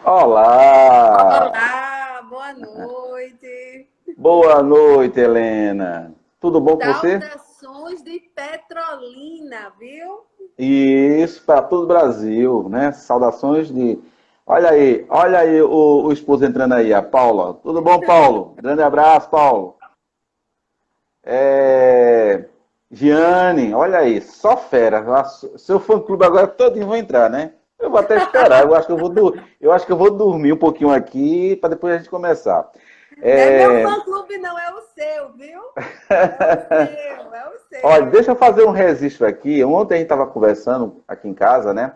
Olá! Olá, boa noite. Boa noite, Helena. Tudo bom com você? Saudações de Petrolina, viu? Isso para todo o Brasil, né? Saudações de. Olha aí o esposo entrando aí, a Paula. Tudo bom, Paulo? Grande abraço, Paulo. É... Giane, olha aí, só fera. Seu fã-clube agora todinho vai entrar, né? Eu vou até esperar. Eu acho que eu vou dormir um pouquinho aqui para depois a gente começar. Não é meu É... fã-clube, não, é o seu, viu? É o seu, é o Olha, seu. deixa eu fazer um registro aqui. Ontem a gente estava conversando aqui em casa, né?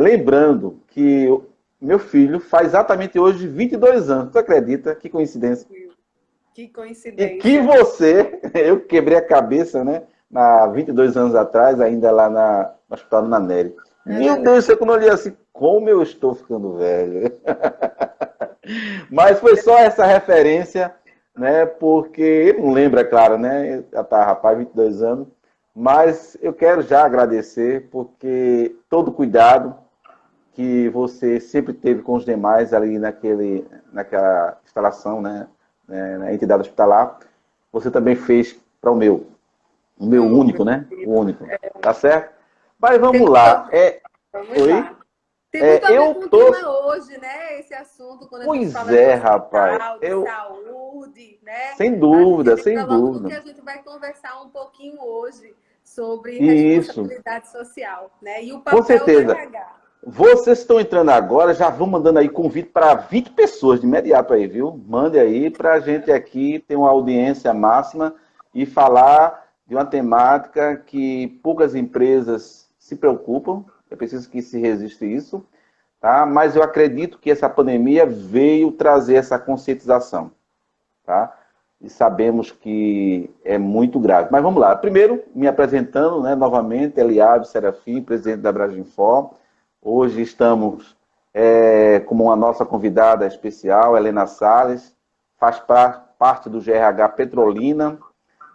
Lembrando que meu filho faz exatamente hoje 22 anos. Tu acredita? Que coincidência. Que E que coincidência. você, eu quebrei a cabeça, né? 22 anos atrás, ainda lá no Hospital na Nery. Meu Deus, você quando eu olhei assim, como eu estou ficando velho. Mas foi só essa referência, né? Porque ele não lembra, é claro, né? Já tá, rapaz, 22 anos. Mas eu quero já agradecer, porque todo o cuidado que você sempre teve com os demais ali naquela instalação, né? Na entidade hospitalar, você também fez para o meu Oh, meu único, né? O querido. único. Tá certo? Mas Tem vamos muito a lá. ver. Vamos Oi? lá. Tem muito a ver Eu com o tema tô. hoje, né? Esse assunto, quando a gente Pois fala de é, rapaz. hospital, de saúde, né? Sem A gente dúvida, sem lembra logo do que dúvida. a gente vai conversar um pouquinho hoje sobre Isso, responsabilidade social, né? E o com papel do certeza. RH. Vocês estão entrando agora, já vão mandando aí convite para 20 pessoas de imediato aí, viu? Mande aí para a gente aqui ter uma audiência máxima e falar de uma temática que poucas empresas se preocupam. É preciso que se resista a isso, tá? Mas eu acredito que essa pandemia veio trazer essa conscientização, tá? E sabemos que é muito grave. Mas vamos lá. Primeiro, me apresentando, né, novamente, Eliabe Serafim, presidente da Braginfor. Hoje estamos como uma nossa convidada especial, Helena Salles, faz parte do GRH Petrolina,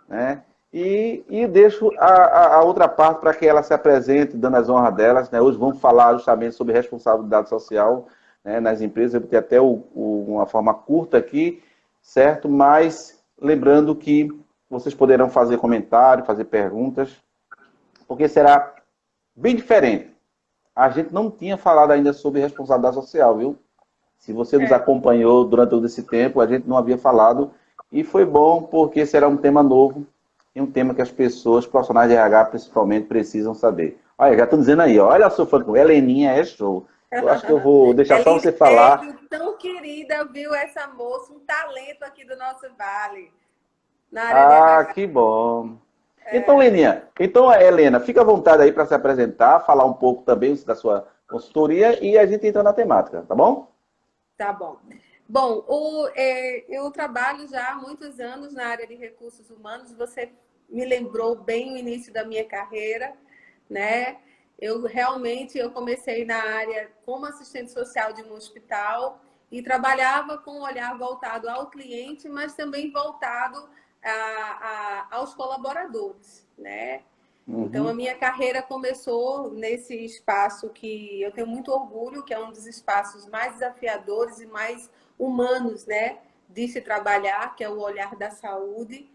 né? E deixo a outra parte para que ela se apresente, dando as honras delas. Né? Hoje vamos falar justamente sobre responsabilidade social, né, nas empresas. Eu botei até uma forma curta aqui, certo? Mas lembrando que vocês poderão fazer comentário, fazer perguntas, porque será bem diferente. A gente não tinha falado ainda sobre responsabilidade social, viu? Se você nos É, acompanhou durante todo esse tempo, a gente não havia falado e foi bom porque será um tema novo e um tema que as pessoas, profissionais de RH principalmente, precisam saber. Olha, já estou dizendo aí, olha a sua fã, Heleninha é show. Eu acho que eu vou deixar só você falar. Elineide, tão querida, viu essa moça, um talento aqui do nosso Vale, na área de Ah, RH. que bom. Então, Leninha, então, Helena, fica à vontade aí para se apresentar, falar um pouco também da sua consultoria e a gente entra na temática, tá bom? Tá bom. Bom, eu trabalho já há muitos anos na área de recursos humanos. Você me lembrou bem o início da minha carreira, né? Eu comecei na área como assistente social de um hospital e trabalhava com um olhar voltado ao cliente, mas também voltado aos colaboradores, né? Então, a Uhum. minha carreira começou nesse espaço que eu tenho muito orgulho, que é um dos espaços mais desafiadores e mais humanos, né, de se trabalhar, que é o olhar da saúde.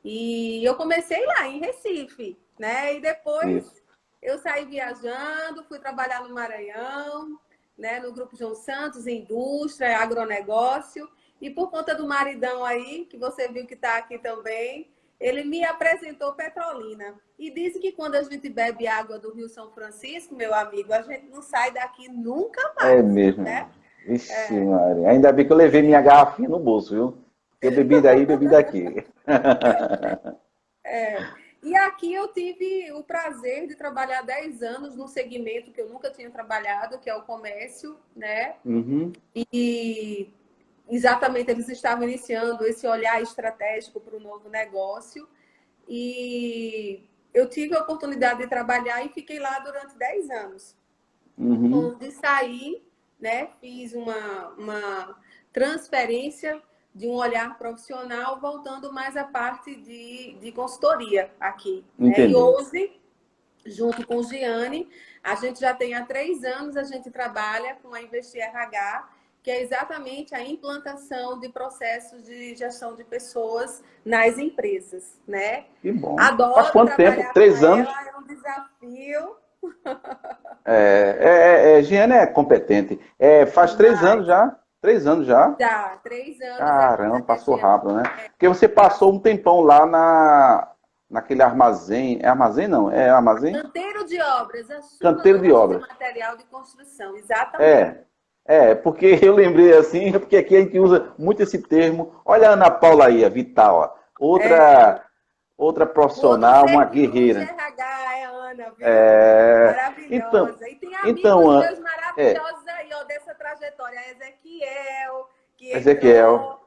E eu comecei lá em Recife, né? E depois Isso. eu saí viajando, fui trabalhar no Maranhão, né, no Grupo João Santos, indústria, agronegócio. E por conta do maridão aí, que você viu que está aqui também, ele me apresentou Petrolina. E disse que quando a gente bebe água do Rio São Francisco, meu amigo, a gente não sai daqui nunca É mais, mesmo. né? Vixe, Maria. Ainda bem que eu levei minha garrafinha no bolso, viu? Eu bebi daí, bebi daqui. E aqui eu tive o prazer de trabalhar 10 anos num segmento que eu nunca tinha trabalhado, que é o comércio, né? Uhum. E exatamente eles estavam iniciando esse olhar estratégico para o novo negócio. E eu tive a oportunidade de trabalhar e fiquei lá durante 10 anos. Uhum. Onde saí, né, fiz uma transferência de um olhar profissional, voltando mais à parte de consultoria aqui. Né? E Entendi. hoje junto com o Giane. A gente já tem há 3 anos, a gente trabalha com a Investir RH, que é exatamente a implantação de processos de gestão de pessoas nas empresas, né? Que bom. Faz Adoro quanto tempo? trabalhar com 3 anos? ela, é um desafio. Giane é competente. Faz 3 anos Demais. já? 3 anos já? Já, 3 anos aqui Caramba, na passou região. rápido, né? Porque você passou um tempão lá naquele armazém. É armazém, não? É armazém? Canteiro de obras, a Canteiro de superlotação de obras. material de construção, exatamente. É, porque eu lembrei assim, porque aqui a gente usa muito esse termo. Olha a Ana Paula aí, a Vital, ó. É, Outra um outro profissional, uma ser de luz de guerreira. RH, é a Ana, viu? É, então, Maravilhosa. E tem então, amigos meus é, maravilhosos aí, ó, dessa trajetória. A Ezequiel, que Ezequiel, entrou,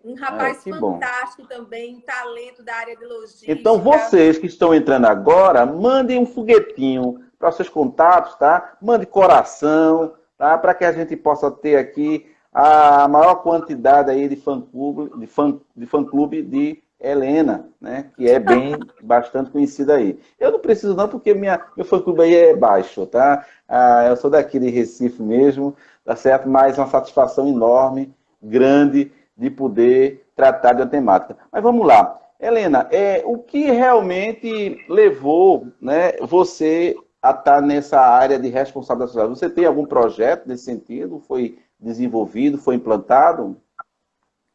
um rapaz que bom. fantástico também, um talento da área de Então, logística. vocês que estão entrando agora, mandem um foguetinho para seus contatos, tá? Mande coração, tá? Para que a gente possa ter aqui a maior quantidade aí de fã-clube de, de Helena, né? Que é bastante conhecida aí. Eu não preciso não, porque meu fã-clube aí é baixo, tá? Eu sou daqui de Recife mesmo, tá certo? Mas é uma satisfação enorme, grande, de poder tratar de uma temática. Mas vamos lá. Helena, o que realmente levou, né, você a estar nessa área de responsabilidade social? Você tem algum projeto nesse sentido? Foi desenvolvido, foi implantado?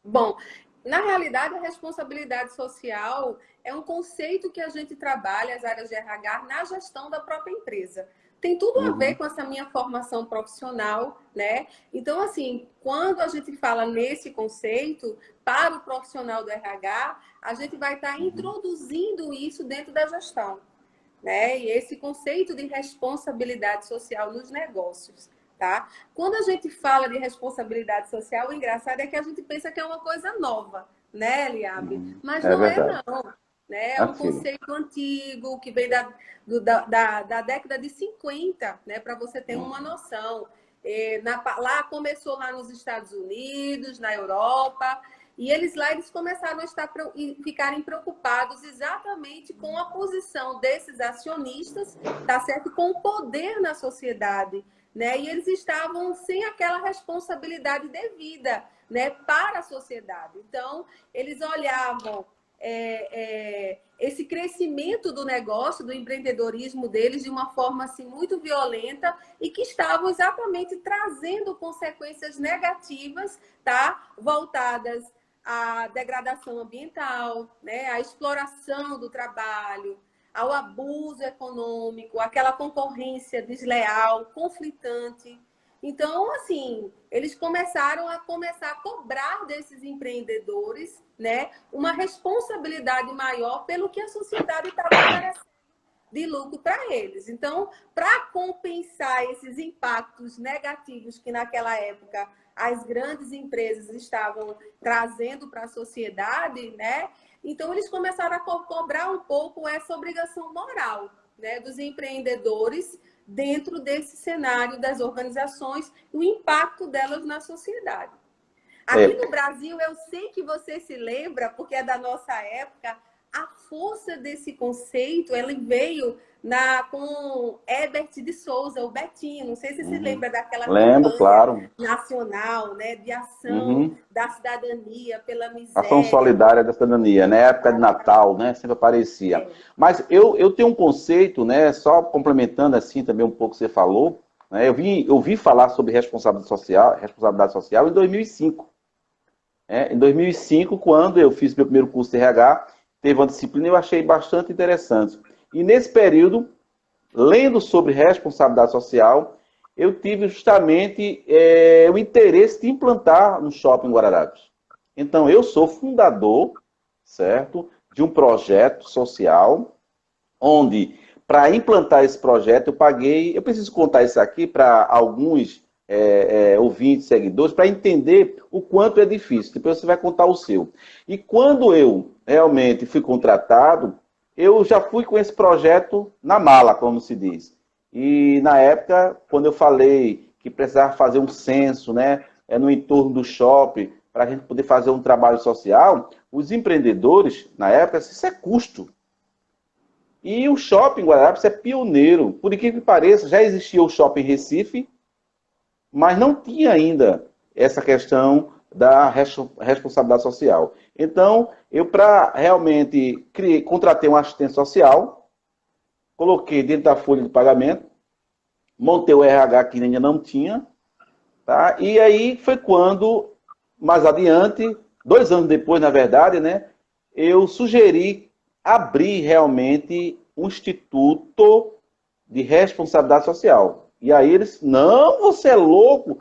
Bom, na realidade, a responsabilidade social é um conceito que a gente trabalha, as áreas de RH, na gestão da própria empresa. Tem tudo a ver Uhum, com essa minha formação profissional, né? Então, assim, quando a gente fala nesse conceito, para o profissional do RH, a gente vai estar uhum, introduzindo isso dentro da gestão, né? E esse conceito de responsabilidade social nos negócios, tá? Quando a gente fala de responsabilidade social, o engraçado é que a gente pensa que é uma coisa nova, né, Eliabe? Mas é não é verdade. não, né? É um Antigo. conceito antigo que vem da década de 50, né? Para você ter uma Uhum, noção. Lá começou lá nos Estados Unidos, na Europa, e eles começaram a ficarem preocupados exatamente com a posição desses acionistas, tá certo? Com o poder na sociedade, né? E eles estavam sem aquela responsabilidade devida, né, para a sociedade. Então, eles olhavam esse crescimento do negócio, do empreendedorismo deles de uma forma assim muito violenta e que estavam exatamente trazendo consequências negativas, tá? Voltadas à degradação ambiental, né? À exploração do trabalho, ao abuso econômico, aquela concorrência desleal, conflitante. Então, assim, eles começaram a cobrar desses empreendedores, né, uma responsabilidade maior pelo que a sociedade estava oferecendo de lucro para eles. Então, para compensar esses impactos negativos que naquela época as grandes empresas estavam trazendo para a sociedade, né? Então eles começaram a cobrar um pouco essa obrigação moral, né, dos empreendedores dentro desse cenário das organizações e o impacto delas na sociedade. Aqui no É, Brasil, eu sei que você se lembra, porque é da nossa época, a força desse conceito, ele veio com Herbert de Souza, o Betinho. Não sei se você se uhum. lembra daquela Lembro, campanha claro. nacional, né, de ação Uhum. da cidadania pela Ação miséria. solidária da cidadania, né? Época de Natal, né? Sempre aparecia. É. Mas eu tenho um conceito, né? Só complementando assim também um pouco o que você falou, né? Eu vi falar sobre responsabilidade social em 2005. Em 2005, quando eu fiz meu primeiro curso de RH, teve uma disciplina que eu achei bastante interessante. E nesse período, lendo sobre responsabilidade social, eu tive justamente o interesse de implantar no Shopping Guararapes. Então, eu sou fundador, certo, de um projeto social, onde, para implantar esse projeto, eu paguei, eu preciso contar isso aqui para alguns ouvintes, seguidores, para entender o quanto é difícil. Depois você vai contar o seu. E quando eu realmente fui contratado, eu já fui com esse projeto na mala, como se diz. E na época, quando eu falei que precisava fazer um censo, né, no entorno do shopping, para a gente poder fazer um trabalho social, os empreendedores, na época, isso é custo. E o shopping Guararapes é pioneiro. Por incrível que pareça, já existia o shopping Recife, mas não tinha ainda essa questão da responsabilidade social. Então, eu, para realmente contratei um assistente social, coloquei dentro da folha de pagamento, montei o RH que ainda não tinha, tá? E aí foi quando, mais adiante, 2 anos depois, na verdade, né, eu sugeri abrir realmente um instituto de responsabilidade social. E aí eles, não, você é louco.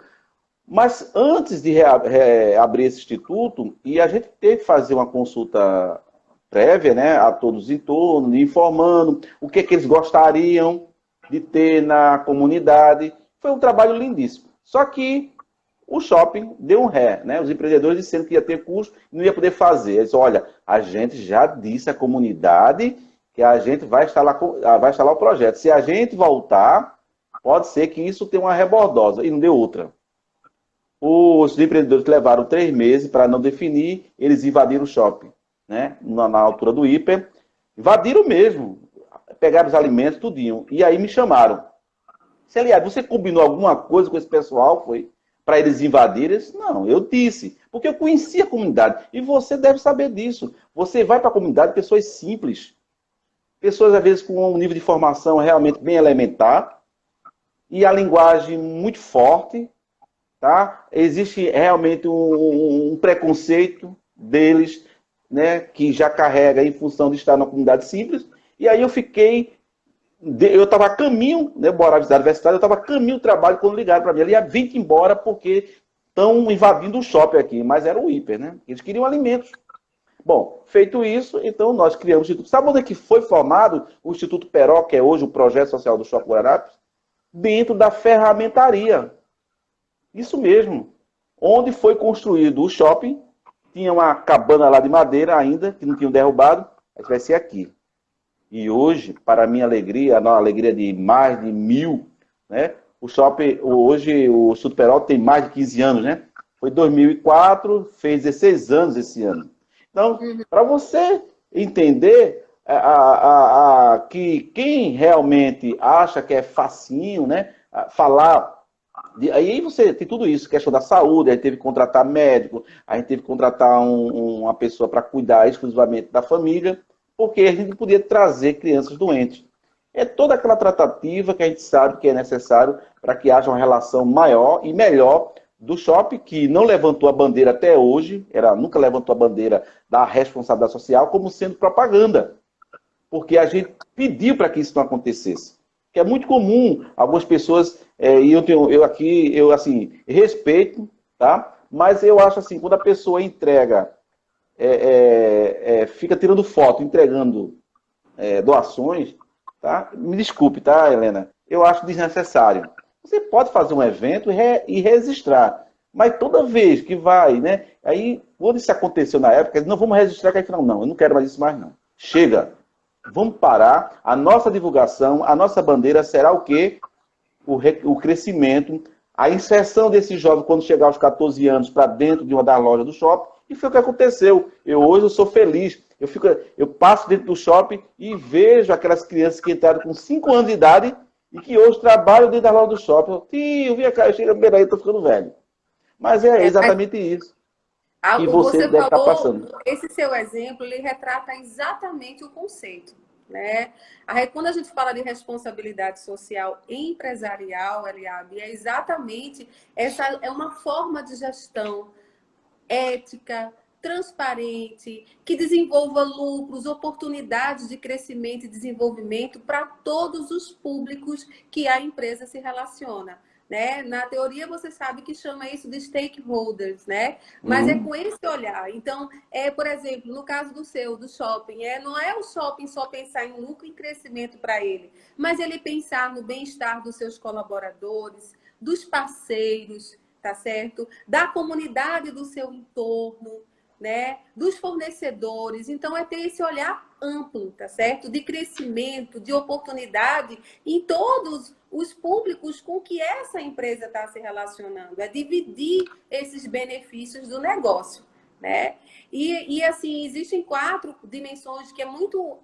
Mas antes de abrir esse instituto, e a gente teve que fazer uma consulta prévia, né, a todos em torno, informando o que, que eles gostariam de ter na comunidade. Foi um trabalho lindíssimo. Só que o shopping deu um ré, né? Os empreendedores disseram que ia ter custo e não ia poder fazer. Eles, olha, a gente já disse à comunidade que a gente vai instalar o projeto. Se a gente voltar, pode ser que isso tenha uma rebordosa. E não deu outra. Os empreendedores levaram 3 meses para não definir, eles invadiram o shopping, né? Na altura do hiper. Invadiram mesmo. Pegaram os alimentos, tudinho. E aí me chamaram. Aliás, você combinou alguma coisa com esse pessoal? Foi para eles invadirem? Não, eu disse. Porque eu conhecia a comunidade. E você deve saber disso. Você vai para a comunidade, pessoas simples. Pessoas, às vezes, com um nível de formação realmente bem elementar. E a linguagem muito forte. Tá? Existe realmente um preconceito deles, né, que já carrega em função de estar numa comunidade simples. E aí eu estava a caminho, né, morava na cidade universitária, eu estava a caminho do trabalho quando ligaram para mim. Ele ia vir embora porque estão invadindo o shopping aqui, mas era o hiper, né? Eles queriam alimentos. Bom, feito isso, então nós criamos o Instituto. Sabe onde é que foi formado o Instituto Peró, que é hoje o projeto social do Shopping Guararapes? Dentro da ferramentaria. Isso mesmo. Onde foi construído o shopping, tinha uma cabana lá de madeira ainda, que não tinham derrubado, mas vai ser aqui. E hoje, para a minha alegria, a alegria de mais de 1.000, né? O shopping, hoje, o Instituto Peró tem mais de 15 anos, né? Foi 2004, fez 16 anos esse ano. Então, para você entender que quem realmente acha que é facinho, né? Falar. Aí você tem tudo isso, questão da saúde, a gente teve que contratar médico, a gente teve que contratar uma pessoa para cuidar exclusivamente da família, porque a gente não podia trazer crianças doentes. É toda aquela tratativa que a gente sabe que é necessário para que haja uma relação maior e melhor do shopping, que não levantou a bandeira até hoje, nunca levantou a bandeira da responsabilidade social, como sendo propaganda. Porque a gente pediu para que isso não acontecesse. Que é muito comum algumas pessoas, e eu assim, respeito, tá? Mas eu acho assim, quando a pessoa entrega, fica tirando foto, entregando doações, tá? Me desculpe, tá, Helena? Eu acho desnecessário. Você pode fazer um evento e registrar, mas toda vez que vai, né? Aí, quando isso aconteceu na época, não vamos registrar, que aí não, eu não quero mais isso mais não. Chega. Vamos parar. A nossa divulgação, a nossa bandeira será o quê? O crescimento, a inserção desse jovem quando chegar aos 14 anos para dentro de uma das lojas do shopping. E foi o que aconteceu. Hoje eu sou feliz. Eu passo dentro do shopping e vejo aquelas crianças que entraram com 5 anos de idade e que hoje trabalham dentro da loja do shopping. Tio, vem cá, chega bem aí, estou ficando velho. Mas é exatamente isso que você deve estar passando. Esse seu exemplo, ele retrata exatamente o conceito, né? Quando a gente fala de responsabilidade social empresarial, Eliabe, é exatamente essa, é uma forma de gestão ética, transparente, que desenvolva lucros, oportunidades de crescimento e desenvolvimento para todos os públicos que a empresa se relaciona. Né? Na teoria, você sabe que chama isso de stakeholders, né? Mas é com esse olhar. Então, por exemplo, no caso do shopping, não é o shopping só pensar em lucro e crescimento para ele, mas ele pensar no bem-estar dos seus colaboradores, dos parceiros, tá certo? Da comunidade do seu entorno, né? Dos fornecedores. Então, é ter esse olhar amplo, tá certo? De crescimento, de oportunidade em todos os públicos com que essa empresa está se relacionando. É dividir esses benefícios do negócio, né? E assim, existem 4 dimensões que é muito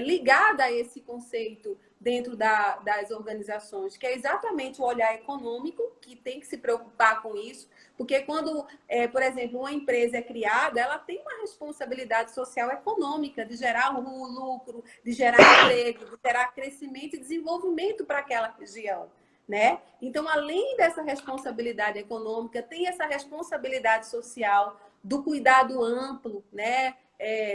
ligada a esse conceito dentro das organizações, que é exatamente o olhar econômico, que tem que se preocupar com isso, porque quando, por exemplo, uma empresa é criada, ela tem uma responsabilidade social econômica de gerar lucro, de gerar emprego, de gerar crescimento e desenvolvimento para aquela região. Né? Então, além dessa responsabilidade econômica, tem essa responsabilidade social do cuidado amplo, né?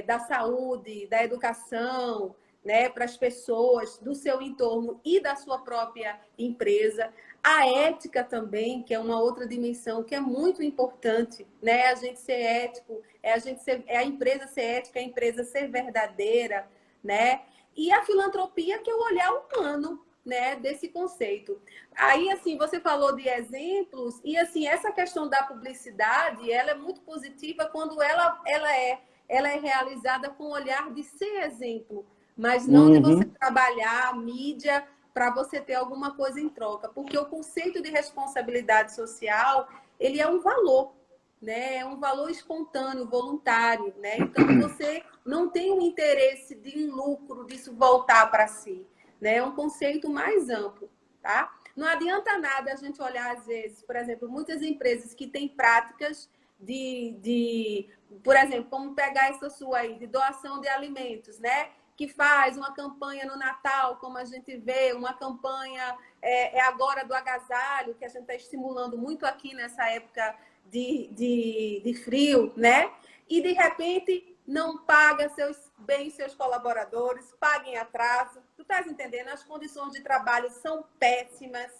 Da saúde, da educação, né? Para as pessoas do seu entorno e da sua própria empresa. A ética também, que é uma outra dimensão que é muito importante, né? A gente ser ético, é a empresa ser ética, a empresa ser verdadeira, né? E a filantropia, que é o olhar humano, né, desse conceito. Aí, assim, você falou de exemplos, e assim, essa questão da publicidade, ela é muito positiva quando ela é realizada com o olhar de ser exemplo, mas não de você trabalhar a mídia para você ter alguma coisa em troca, porque o conceito de responsabilidade social, ele é um valor, né? É um valor espontâneo, voluntário, né? Então, você não tem um interesse de um lucro disso voltar para si, né? É um conceito mais amplo, tá? Não adianta nada a gente olhar, às vezes, por exemplo, muitas empresas que têm práticas por exemplo, como pegar essa sua aí, de doação de alimentos, né? Que faz uma campanha no Natal, como a gente vê, uma campanha agora do agasalho, que a gente está estimulando muito aqui nessa época de frio, né? E, de repente, não paga seus colaboradores, paga em atraso. Tu estás entendendo? As condições de trabalho são péssimas,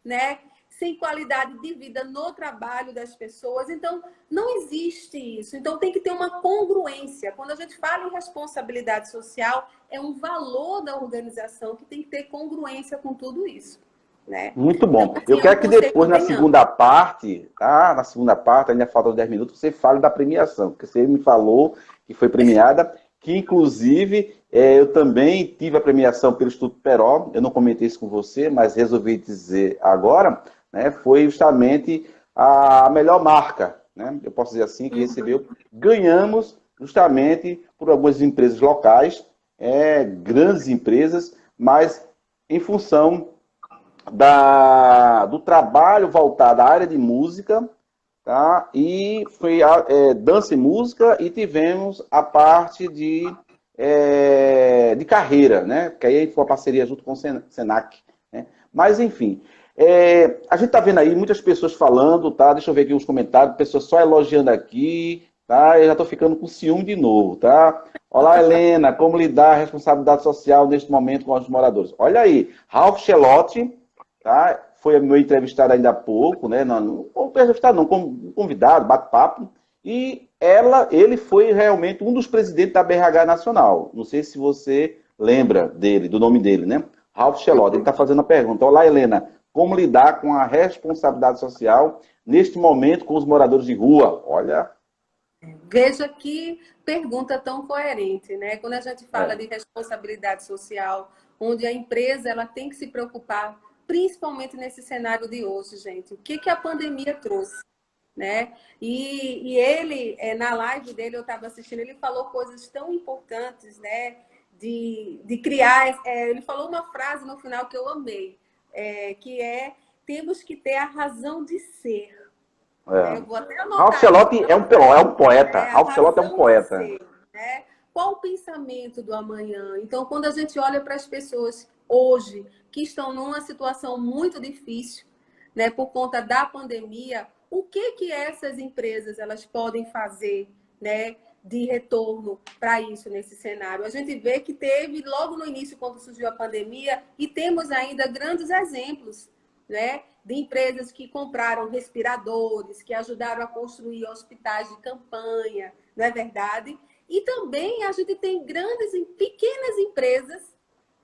né? Sem qualidade de vida no trabalho das pessoas. Então, não existe isso. Então, tem que ter uma congruência. Quando a gente fala em responsabilidade social, é um valor da organização que tem que ter congruência com tudo isso. Né? Muito Então, bom. assim, Eu é um quero que depois, conceito na bem segunda amplo. parte, tá? Na segunda parte, ainda faltam 10 minutos, você fale da premiação, porque você me falou que foi premiada, que inclusive eu também tive a premiação pelo Instituto Peró, eu não comentei isso com você, mas resolvi dizer agora, né? Foi justamente a melhor marca, né? Eu posso dizer assim, que recebeu. Ganhamos justamente por algumas empresas locais, grandes empresas, mas em função do trabalho voltado à área de música, tá? E foi dança e música, e tivemos a parte de carreira, né? Que aí foi uma parceria junto com o Senac, né? Mas, enfim, a gente tá vendo aí muitas pessoas falando, tá? Deixa eu ver aqui os comentários, pessoas só elogiando aqui, tá? Eu já tô ficando com ciúme de novo, tá? Olá, Helena, como lidar a responsabilidade social neste momento com os moradores? Olha aí, Ralph Chelotti, tá? Foi meu entrevistado ainda há pouco, né? Não entrevistado, não, como convidado, bate-papo. E ele foi realmente um dos presidentes da BRH Nacional. Não sei se você lembra dele, do nome dele, né? Ralph Chelotti. Ele está fazendo a pergunta. Olá, Helena, como lidar com a responsabilidade social neste momento com os moradores de rua? Olha. Veja que pergunta tão coerente, né? Quando a gente fala É. de responsabilidade social, onde a empresa ela tem que se preocupar, principalmente nesse cenário de hoje, gente. O que a pandemia trouxe, né? E ele, na live dele, eu estava assistindo, ele falou coisas tão importantes, né? De criar. Ele falou uma frase no final que eu amei, que é: temos que ter a razão de ser. Né? Eu vou até Ralph anotar isso Chelotti para é um poeta. a Ralph Chelotti é um razão de poeta. ser, né? Qual o pensamento do amanhã? Então, quando a gente olha para as pessoas hoje que estão numa situação muito difícil, né, por conta da pandemia, o que essas empresas elas podem fazer, né, de retorno para isso nesse cenário? A gente vê que teve logo no início, quando surgiu a pandemia, e temos ainda grandes exemplos, né, de empresas que compraram respiradores, que ajudaram a construir hospitais de campanha, não é verdade? E também a gente tem pequenas empresas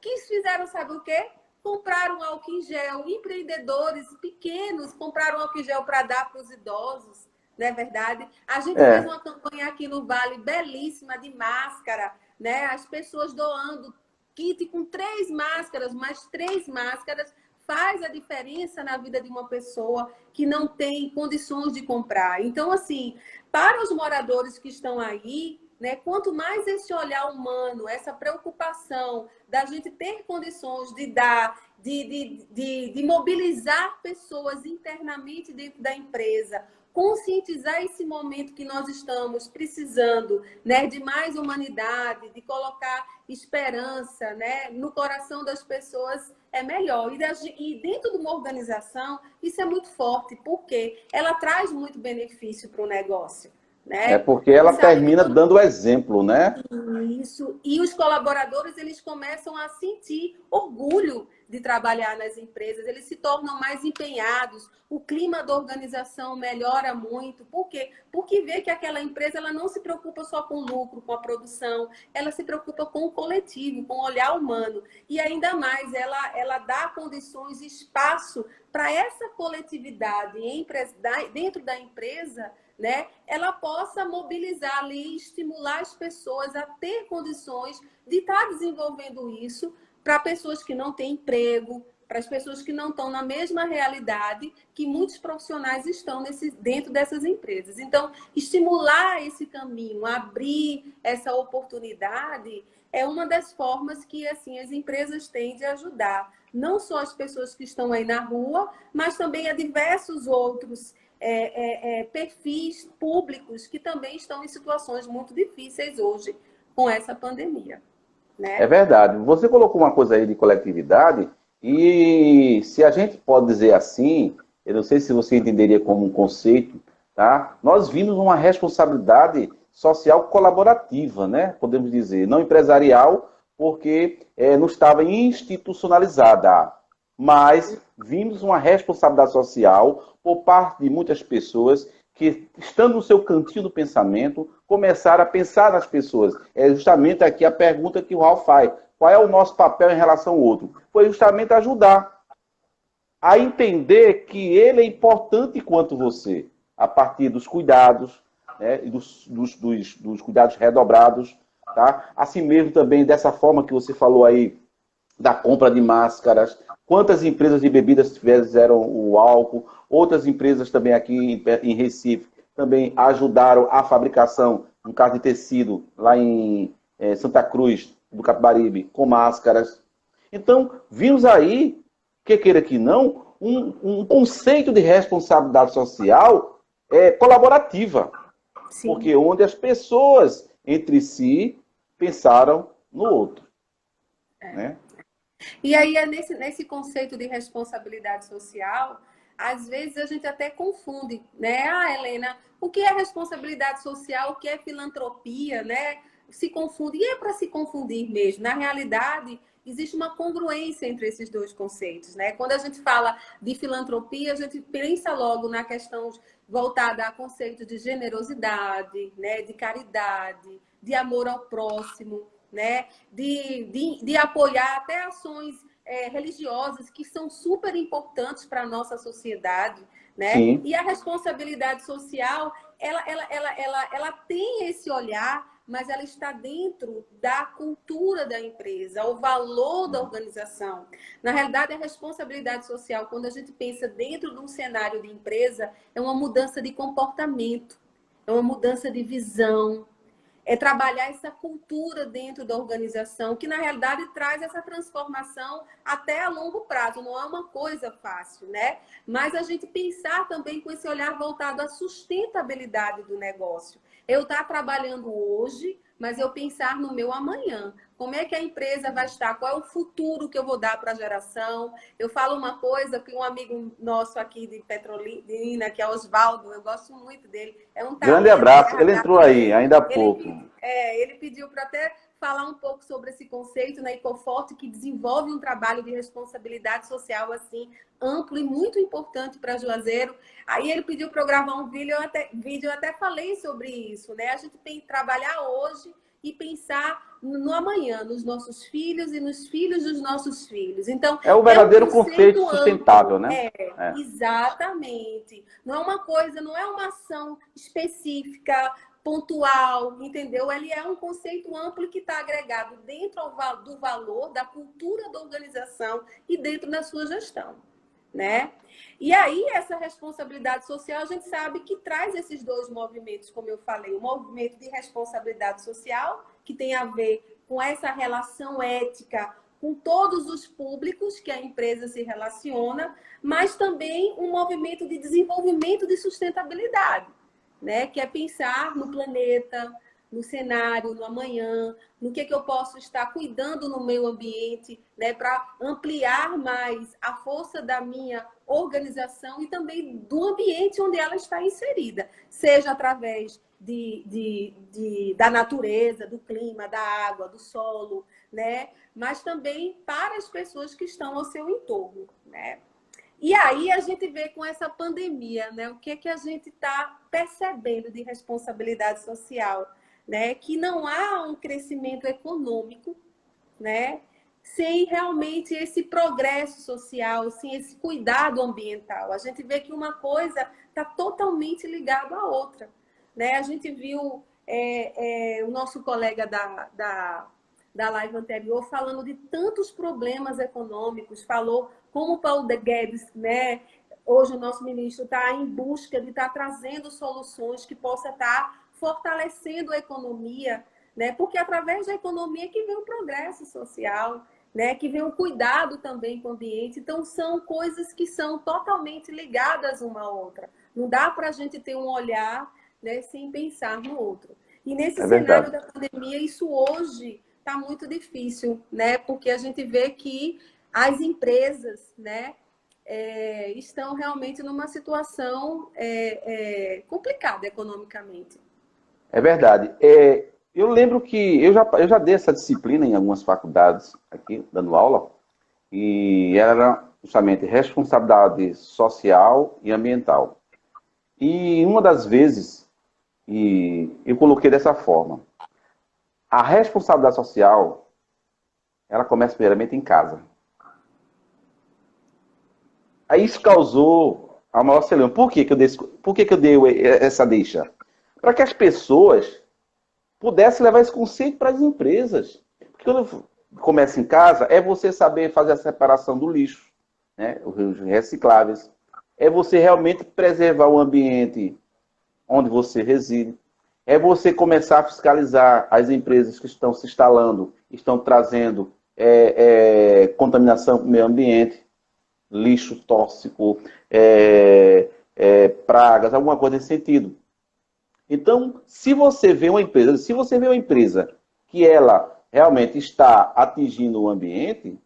que fizeram, sabe o quê? Compraram álcool em gel, empreendedores pequenos compraram álcool em gel para dar para os idosos, não é verdade? A gente fez É. uma campanha aqui no Vale belíssima de máscara, né? As pessoas doando kit com 3 máscaras, mas 3 máscaras faz a diferença na vida de uma pessoa que não tem condições de comprar. Então, assim, para os moradores que estão aí, né? Quanto mais esse olhar humano, essa preocupação da gente ter condições de dar, de mobilizar pessoas internamente dentro da empresa, conscientizar esse momento que nós estamos precisando, né, de mais humanidade, de colocar esperança, né, no coração das pessoas, é melhor. E dentro de uma organização, isso é muito forte, porque ela traz muito benefício para o negócio. É Né? porque ela termina dando o exemplo, né? Isso. E os colaboradores, eles começam a sentir orgulho de trabalhar nas empresas, eles se tornam mais empenhados, o clima da organização melhora muito. Por quê? Porque vê que aquela empresa ela não se preocupa só com o lucro, com a produção, ela se preocupa com o coletivo, com o olhar humano. E ainda mais, ela dá condições, espaço para essa coletividade dentro da empresa, né, ela possa mobilizar ali, estimular as pessoas a ter condições de estar desenvolvendo isso para pessoas que não têm emprego, para as pessoas que não estão na mesma realidade que muitos profissionais estão dentro dessas empresas. Então, estimular esse caminho, abrir essa oportunidade é uma das formas que assim as empresas têm de ajudar não só as pessoas que estão aí na rua, mas também a diversos outros perfis públicos que também estão em situações muito difíceis hoje com essa pandemia. Né? É verdade. Você colocou uma coisa aí de coletividade e se a gente pode dizer assim, eu não sei se você entenderia como um conceito, tá? Nós vimos uma responsabilidade social colaborativa, né? Podemos dizer, não empresarial, porque não estava institucionalizada, mas vimos uma responsabilidade social por parte de muitas pessoas que, estando no seu cantinho do pensamento, começaram a pensar nas pessoas. É justamente aqui a pergunta que o Ralf faz. Qual é o nosso papel em relação ao outro? Foi justamente ajudar a entender que ele é importante quanto você, a partir dos cuidados, né, e dos cuidados redobrados, tá? Assim mesmo também, dessa forma que você falou aí, da compra de máscaras, quantas empresas de bebidas fizeram o álcool, outras empresas também aqui em Recife também ajudaram a fabricação, no caso de tecido, lá em Santa Cruz do Capibaribe, com máscaras. Então, vimos aí, que queira que não, um conceito de responsabilidade social colaborativa. Sim. Porque onde as pessoas entre si pensaram no outro. Né? E aí, nesse conceito de responsabilidade social, às vezes a gente até confunde, né? Ah, Helena, o que é responsabilidade social, o que é filantropia, né? Se confunde, e é para se confundir mesmo. Na realidade, existe uma congruência entre esses dois conceitos, né? Quando a gente fala de filantropia, a gente pensa logo na questão voltada a conceito de generosidade, né? De caridade, de amor ao próximo, né? De apoiar até ações religiosas que são super importantes para a nossa sociedade, né? Sim. E a responsabilidade social, ela tem esse olhar, mas ela está dentro da cultura da empresa, o valor da organização. Na realidade, a responsabilidade social, quando a gente pensa dentro de um cenário de empresa, é uma mudança de comportamento, é uma mudança de visão, é trabalhar essa cultura dentro da organização, que na realidade traz essa transformação até a longo prazo. Não é uma coisa fácil, né? Mas a gente pensar também com esse olhar voltado à sustentabilidade do negócio. Eu estar trabalhando hoje, mas eu pensar no meu amanhã. Como é que a empresa vai estar? Qual é o futuro que eu vou dar para a geração? Eu falo uma coisa que um amigo nosso aqui de Petrolina, que é Oswaldo, eu gosto muito dele. É um talento. Grande abraço. Ele entrou aí, ainda há pouco. Ele pediu para até falar um pouco sobre esse conceito na Ecoforte, que desenvolve um trabalho de responsabilidade social assim amplo e muito importante para Juazeiro. Aí ele pediu para eu gravar um vídeo, eu até falei sobre isso, né? A gente tem que trabalhar hoje e pensar no amanhã, nos nossos filhos e nos filhos dos nossos filhos. Então, é o verdadeiro conceito sustentável, amplo, né? Exatamente. Não é uma coisa, não é uma ação específica, pontual, entendeu? Ele é um conceito amplo que está agregado dentro do valor, da cultura da organização e dentro da sua gestão. né? E aí, essa responsabilidade social, a gente sabe que traz esses dois movimentos, como eu falei, o movimento de responsabilidade social, que tem a ver com essa relação ética com todos os públicos que a empresa se relaciona, mas também um movimento de desenvolvimento de sustentabilidade, né? Que é pensar no planeta, no cenário, no amanhã, no que eu posso estar cuidando no meio ambiente, né, para ampliar mais a força da minha organização e também do ambiente onde ela está inserida, seja através da natureza, do clima, da água, do solo, né, mas também para as pessoas que estão ao seu entorno, né. E aí a gente vê com essa pandemia, né, o que a gente está percebendo de responsabilidade social, né, que não há um crescimento econômico, né, sem realmente esse progresso social, sem esse cuidado ambiental. A gente vê que uma coisa está totalmente ligada à outra, né? A gente viu o nosso colega da live anterior falando de tantos problemas econômicos, falou como o Paulo Guedes, né? Hoje o nosso ministro está em busca de estar trazendo soluções que possa estar fortalecendo a economia, né? Porque através da economia que vem o progresso social, né? Que vem o cuidado também com o ambiente. Então, são coisas que são totalmente ligadas uma à outra. Não dá para a gente ter um olhar, né, sem pensar no outro. E nesse cenário da pandemia, isso hoje está muito difícil, né? Porque a gente vê que as empresas, né, estão realmente numa situação complicada economicamente. É verdade. Eu lembro que eu já dei essa disciplina em algumas faculdades aqui, dando aula, e era justamente responsabilidade social e ambiental. E uma das vezes, eu coloquei dessa forma, a responsabilidade social, ela começa primeiramente em casa. Aí isso causou a maior celeuma. Por que que eu dei essa deixa? Para que as pessoas pudessem levar esse conceito para as empresas. Porque quando começa em casa, é você saber fazer a separação do lixo, né? Os recicláveis. É você realmente preservar o ambiente onde você reside. É você começar a fiscalizar as empresas que estão se instalando, estão trazendo contaminação para o meio ambiente, lixo tóxico, pragas, alguma coisa nesse sentido. Então, se você vê uma empresa que ela realmente está atingindo o ambiente,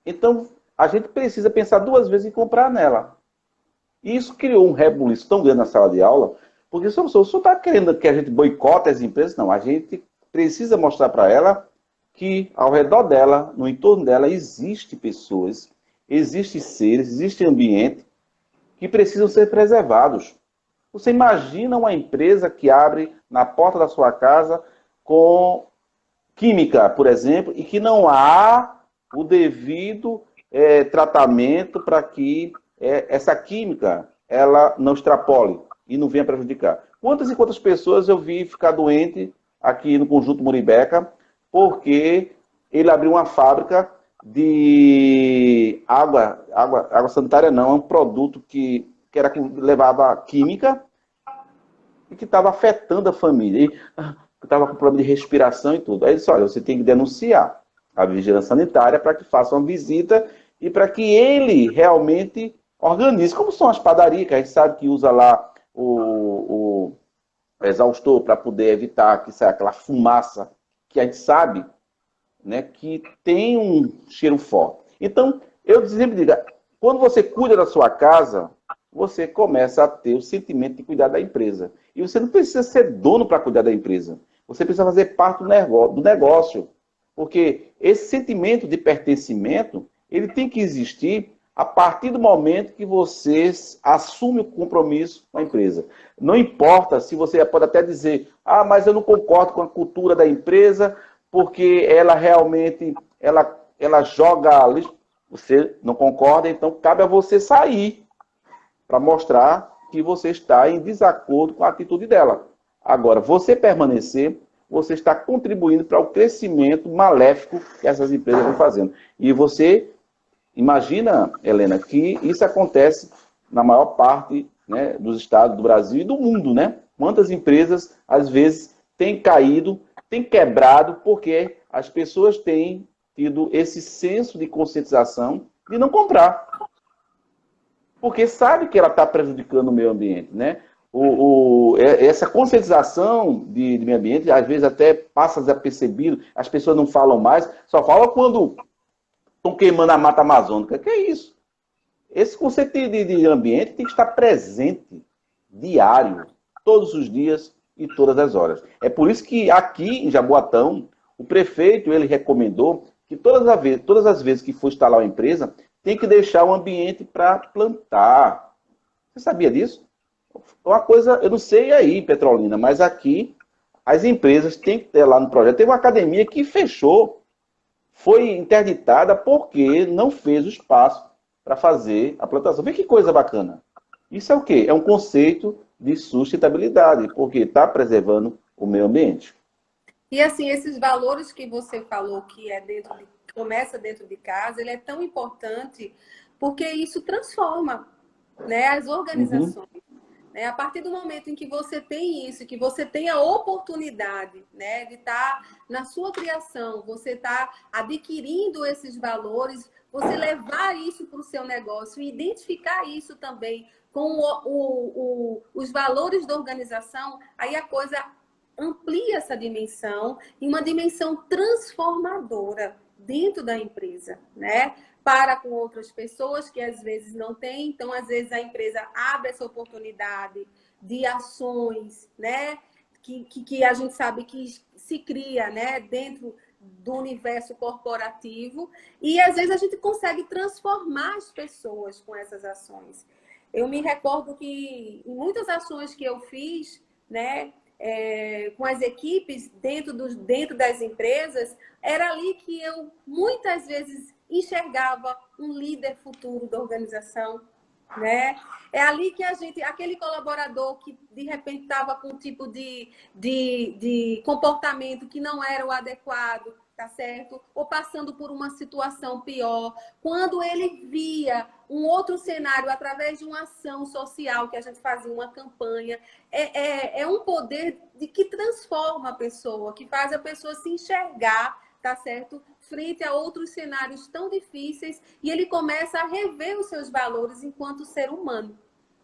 então a gente precisa pensar duas vezes em comprar nela. E isso criou um rebuliço tão grande na sala de aula, porque o senhor está querendo que a gente boicote as empresas? Não, a gente precisa mostrar para ela que ao redor dela, no entorno dela, existem pessoas, existem seres, existe ambiente que precisam ser preservados. Você imagina uma empresa que abre na porta da sua casa com química, por exemplo, e que não há o devido tratamento para que essa química ela não extrapole e não venha prejudicar. Quantas e quantas pessoas eu vi ficar doente aqui no Conjunto Muribeca porque ele abriu uma fábrica de água sanitária não, é um produto que levava química e que estava afetando a família. E estava com problema de respiração e tudo. Aí ele disse, olha, você tem que denunciar a vigilância sanitária para que faça uma visita e para que ele realmente organize, como são as padarias, que a gente sabe que usa lá o exaustor para poder evitar que saia aquela fumaça que a gente sabe, né, que tem um cheiro forte. Então, eu sempre digo, quando você cuida da sua casa, você começa a ter o sentimento de cuidar da empresa. E você não precisa ser dono para cuidar da empresa. Você precisa fazer parte do negócio. Porque esse sentimento de pertencimento, ele tem que existir a partir do momento que você assume o compromisso com a empresa. Não importa se você pode até dizer, mas eu não concordo com a cultura da empresa, porque ela realmente ela joga lixo. Você não concorda, então cabe a você sair para mostrar que você está em desacordo com a atitude dela. Agora, você permanecer, você está contribuindo para o crescimento maléfico que essas empresas vão fazendo. E você Imagina, Helena, que isso acontece na maior parte, né, dos estados do Brasil e do mundo, né? Quantas empresas, às vezes, têm caído, têm quebrado, porque as pessoas têm tido esse senso de conscientização de não comprar, porque sabe que ela está prejudicando o meio ambiente, né? Essa conscientização de meio ambiente, às vezes até passa desapercebido, as pessoas não falam mais, só falam quando estão queimando a mata amazônica. Que é isso? Esse conceito de ambiente tem que estar presente, diário, todos os dias e todas as horas. É por isso que aqui em Jaboatão, o prefeito ele recomendou que todas as vezes que for instalar uma empresa, tem que deixar um ambiente para plantar. Você sabia disso? Uma coisa, eu não sei aí, Petrolina, mas aqui as empresas têm que ter lá no projeto. Teve uma academia que fechou, foi interditada porque não fez o espaço para fazer a plantação. Vê que coisa bacana. Isso é o quê? É um conceito de sustentabilidade, porque está preservando o meio ambiente. E assim, esses valores que você falou que começa dentro de casa, ele é tão importante porque isso transforma, né, as Uhum. organizações. Né? A partir do momento em que você tem isso, que você tem a oportunidade, né, de estar na sua criação, você está adquirindo esses valores, você levar isso para o seu negócio e identificar isso também com os valores da organização, aí a coisa amplia essa dimensão em uma dimensão transformadora dentro da empresa, né? Para com outras pessoas que às vezes não têm, então às vezes a empresa abre essa oportunidade de ações, né? Que a gente sabe que se cria, né? Dentro do universo corporativo e às vezes a gente consegue transformar as pessoas com essas ações. Eu me recordo que em muitas ações que eu fiz, né? Com as equipes dentro das empresas, era ali que eu muitas vezes enxergava um líder futuro da organização, né? É ali que aquele colaborador que de repente estava com um tipo de comportamento que não era o adequado, tá certo? Ou passando por uma situação pior, quando ele via um outro cenário através de uma ação social que a gente fazia, uma campanha, é um poder que transforma a pessoa, que faz a pessoa se enxergar, tá certo? Frente a outros cenários tão difíceis e ele começa a rever os seus valores enquanto ser humano.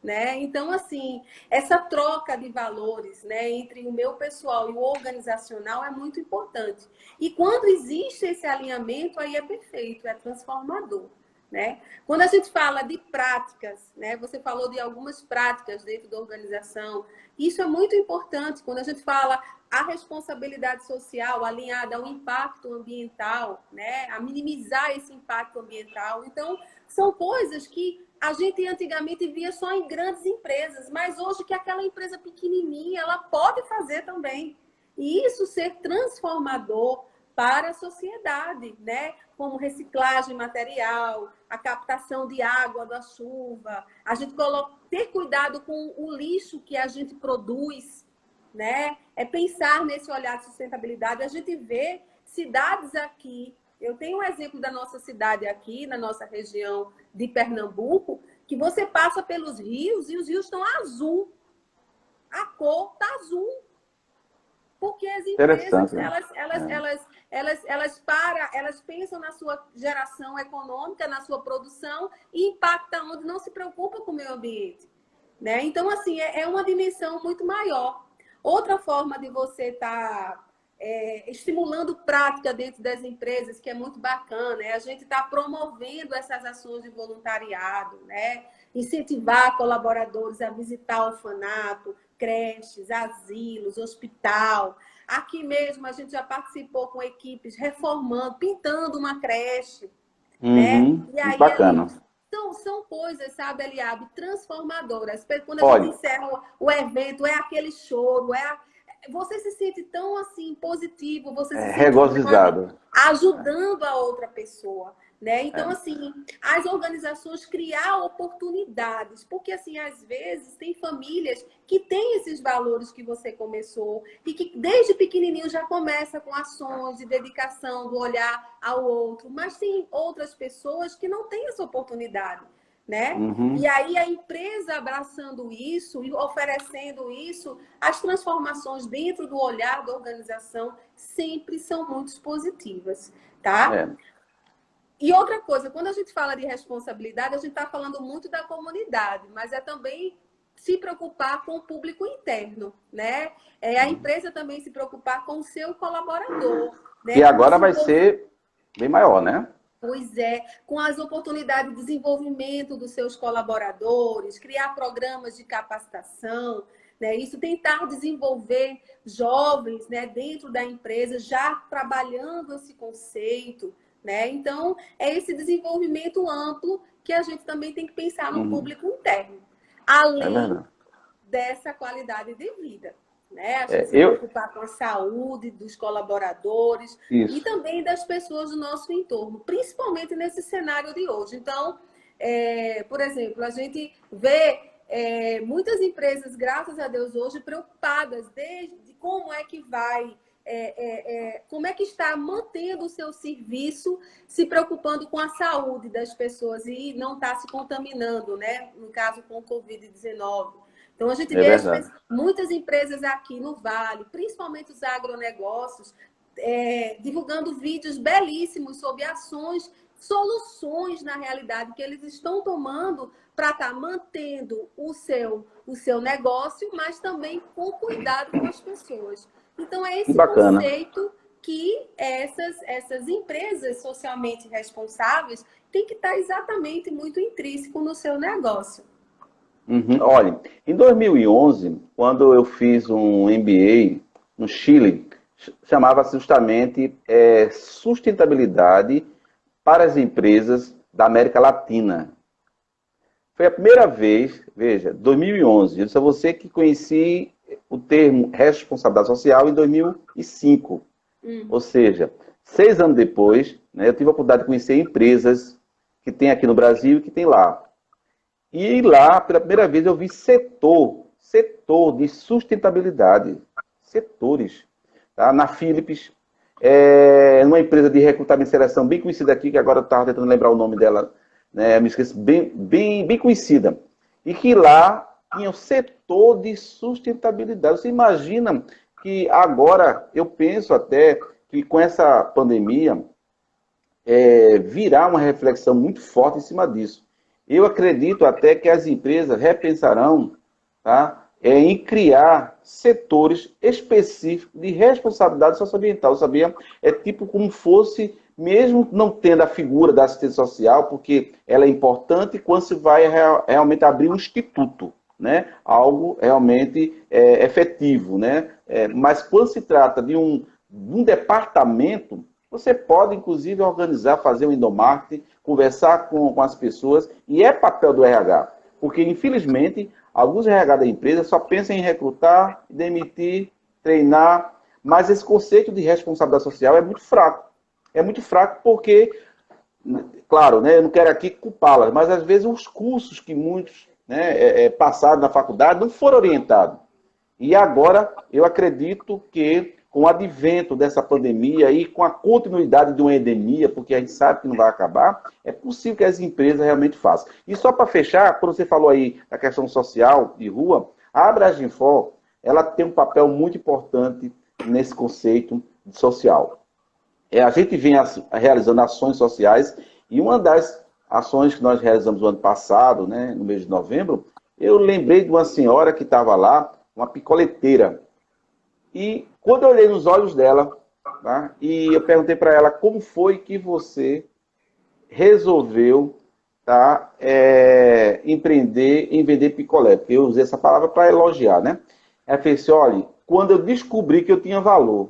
Né? Então, assim, essa troca de valores, né, entre o meu pessoal e o organizacional é muito importante. E quando existe esse alinhamento, aí é perfeito, é transformador. Né? Quando a gente fala de práticas, né, você falou de algumas práticas dentro da organização, isso é muito importante quando a gente fala a responsabilidade social alinhada ao impacto ambiental, né, a minimizar esse impacto ambiental. Então, são coisas que a gente antigamente via só em grandes empresas, mas hoje que aquela empresa pequenininha, ela pode fazer também. E isso ser transformador para a sociedade, né? Como reciclagem material, a captação de água da chuva, a gente ter cuidado com o lixo que a gente produz, né? É pensar nesse olhar de sustentabilidade. A gente vê cidades aqui. Eu tenho um exemplo da nossa cidade aqui, na nossa região de Pernambuco, que você passa pelos rios e os rios estão azul. A cor está azul. Porque as empresas, Interessante, né? elas pensam na sua geração econômica, na sua produção e impactam onde não se preocupa com o meio ambiente. Né? Então, assim, é uma dimensão muito maior. Outra forma de você estar estimulando prática dentro das empresas, que é muito bacana, a gente está promovendo essas ações de voluntariado, né? Incentivar colaboradores a visitar orfanato, creches, asilos, hospital. Aqui mesmo a gente já participou com equipes reformando, pintando uma creche, né? Uhum. E Muito aí ali bacana. são coisas, sabe, Eliabe, transformadoras. Quando a gente Olha, encerra o evento, é aquele choro, você se sente tão assim positivo, você se sente, sabe, regozijado. ajudando a outra pessoa. né? Então, assim, as organizações criar oportunidades, porque, assim, às vezes tem famílias que têm esses valores que você começou e que desde pequenininho já começa com ações de dedicação, do olhar ao outro, mas tem outras pessoas que não têm essa oportunidade, né? E aí a empresa abraçando isso e oferecendo isso, as transformações dentro do olhar da organização sempre são muito positivas, tá? É, E outra coisa, quando a gente fala de responsabilidade, a gente está falando muito da comunidade, mas é também se preocupar com o público interno, né? É a empresa também se preocupar com o seu colaborador, que né? Com o agora vai ser bem maior, né? Pois é, com as oportunidades de desenvolvimento dos seus colaboradores, criar programas de capacitação, né? Isso tentar desenvolver jovens, né, dentro da empresa, já trabalhando esse conceito, né? Então, é esse desenvolvimento amplo que a gente também tem que pensar no público interno, É além verdade. dessa qualidade de vida, né? A gente É, se preocupar com a saúde dos colaboradores e isso. também das pessoas do nosso entorno, principalmente nesse cenário de hoje. Então, por exemplo, a gente vê muitas empresas, graças a Deus, hoje preocupadas desde como é que vai, como é que está mantendo o seu serviço, se preocupando com a saúde das pessoas e não está se contaminando, né? No caso com o Covid-19. Então, a gente É vê verdade. muitas empresas aqui no Vale, principalmente os agronegócios, divulgando vídeos belíssimos sobre ações, soluções, na realidade, que eles estão tomando para estar mantendo o seu negócio, mas também com cuidado com as pessoas. Então, é Que esse bacana. conceito que essas empresas socialmente responsáveis têm que estar exatamente muito intrínseco no seu negócio. Olha, em 2011, quando eu fiz um MBA no Chile, chamava-se justamente Sustentabilidade para as Empresas da América Latina. Foi a primeira vez, veja, 2011, eu disse a você que conheci o termo responsabilidade social em 2005. Ou seja, 6 anos depois, né, eu tive a oportunidade de conhecer empresas que tem aqui no Brasil e que tem lá. E lá, pela primeira vez, eu vi setor de sustentabilidade, setores. Tá? Na Philips, numa empresa de recrutamento e seleção bem conhecida aqui, que agora eu estava tentando lembrar o nome dela, né, me esqueci, bem conhecida. E que lá tinha o setor de sustentabilidade. Você imagina que agora, eu penso até que com essa pandemia, virá uma reflexão muito forte em cima disso. Eu acredito até que as empresas repensarão, tá, em criar setores específicos de responsabilidade socioambiental, sabia? É tipo como fosse, mesmo não tendo a figura da assistência social, porque ela é importante quando se vai realmente abrir um instituto, né? Algo realmente efetivo, né? Mas quando se trata de um departamento, você pode, inclusive, organizar, fazer um endomarketing, conversar com as pessoas, e é papel do RH. Porque, infelizmente, alguns RH da empresa só pensam em recrutar, demitir, treinar, mas esse conceito de responsabilidade social é muito fraco. É muito fraco porque, claro, né, eu não quero aqui culpá-las, mas às vezes os cursos que muitos, né, passaram na faculdade não foram orientados. E agora, eu acredito que com o advento dessa pandemia e com a continuidade de uma endemia, porque a gente sabe que não vai acabar, é possível que as empresas realmente façam. E só para fechar, quando você falou aí da questão social de rua, a Abraginfor, ela tem um papel muito importante nesse conceito social. A gente vem realizando ações sociais e uma das ações que nós realizamos no ano passado, né, no mês de novembro, eu lembrei de uma senhora que estava lá, uma picoleteira. E quando eu olhei nos olhos dela, tá, e eu perguntei para ela como foi que você resolveu, tá, empreender em vender picolé, porque eu usei essa palavra para elogiar, né? Ela fez assim, olha, quando eu descobri que eu tinha valor.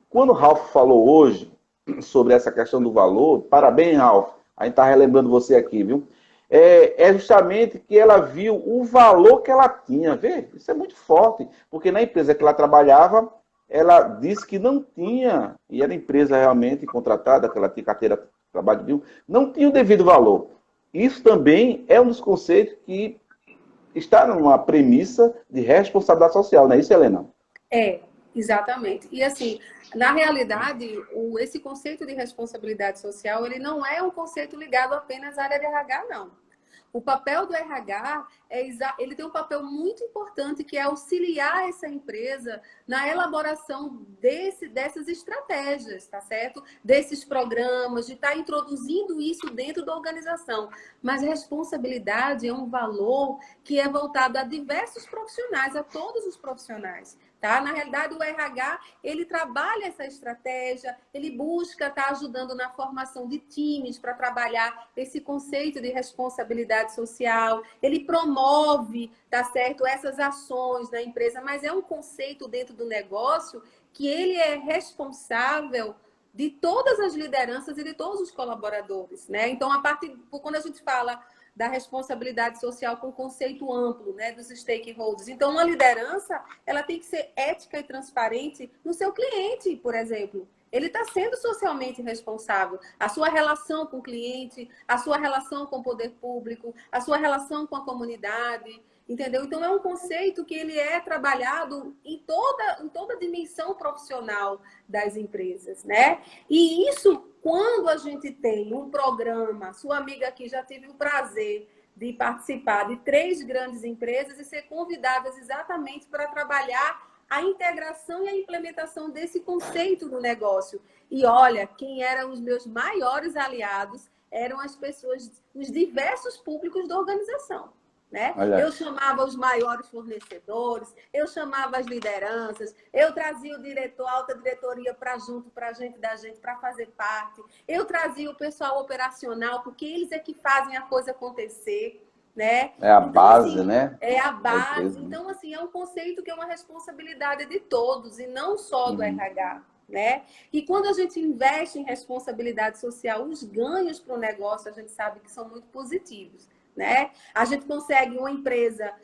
Quando o Ralph falou hoje sobre essa questão do valor, parabéns, Ralph, a gente está relembrando você aqui, viu? Justamente que ela viu o valor que ela tinha. Vê, isso é muito forte, porque na empresa que ela trabalhava, ela disse que não tinha, e era empresa realmente contratada, que ela tinha carteira trabalho de um, não tinha o devido valor. Isso também é um dos conceitos que está numa premissa de responsabilidade social, não é isso, Helena? É, exatamente. E assim, na realidade, esse conceito de responsabilidade social, ele não é um conceito ligado apenas à área de RH, não. O papel do RH, ele tem um papel muito importante, que é auxiliar essa empresa na elaboração dessas estratégias, tá certo? Desses programas, de estar introduzindo isso dentro da organização. Mas responsabilidade é um valor que é voltado a diversos profissionais, a todos os profissionais. Tá? Na realidade, o RH, ele trabalha essa estratégia, ele busca estar ajudando na formação de times para trabalhar esse conceito de responsabilidade social, ele promove, tá certo, essas ações na empresa, mas é um conceito dentro do negócio que ele é responsável de todas as lideranças e de todos os colaboradores, né? Então, quando a gente fala da responsabilidade social com conceito amplo, né, dos stakeholders. Então, uma liderança, ela tem que ser ética e transparente no seu cliente, por exemplo. Ele está sendo socialmente responsável. A sua relação com o cliente, a sua relação com o poder público, a sua relação com a comunidade, entendeu? Então, é um conceito que ele é trabalhado em toda a dimensão profissional das empresas, né? E isso, quando a gente tem um programa, sua amiga aqui já teve o prazer de participar de 3 grandes empresas e ser convidadas exatamente para trabalhar a integração e a implementação desse conceito no negócio. E olha, quem eram os meus maiores aliados eram as pessoas, os diversos públicos da organização. Né? Eu chamava os maiores fornecedores, eu chamava as lideranças, eu trazia o diretor, a alta diretoria para junto, para a gente da gente, para fazer parte. Eu trazia o pessoal operacional, porque eles é que fazem a coisa acontecer. Né? É a então, base, assim, né? É a base. Empresa, né? Então, assim, é um conceito que é uma responsabilidade de todos e não só do RH. Né? E quando a gente investe em responsabilidade social, os ganhos para o negócio, a gente sabe que são muito positivos. Né? A gente consegue uma empresa,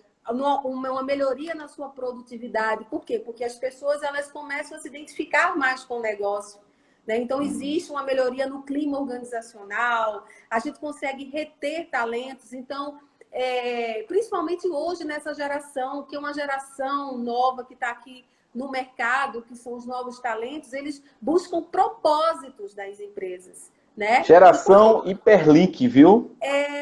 uma melhoria na sua produtividade. Por quê? Porque as pessoas elas começam a se identificar mais com o negócio. Né? Então, existe uma melhoria no clima organizacional, a gente consegue reter talentos. Então, principalmente hoje, nessa geração, que é uma geração nova que está aqui no mercado, que são os novos talentos, eles buscam propósitos das empresas. Né? Geração hiperlink, viu?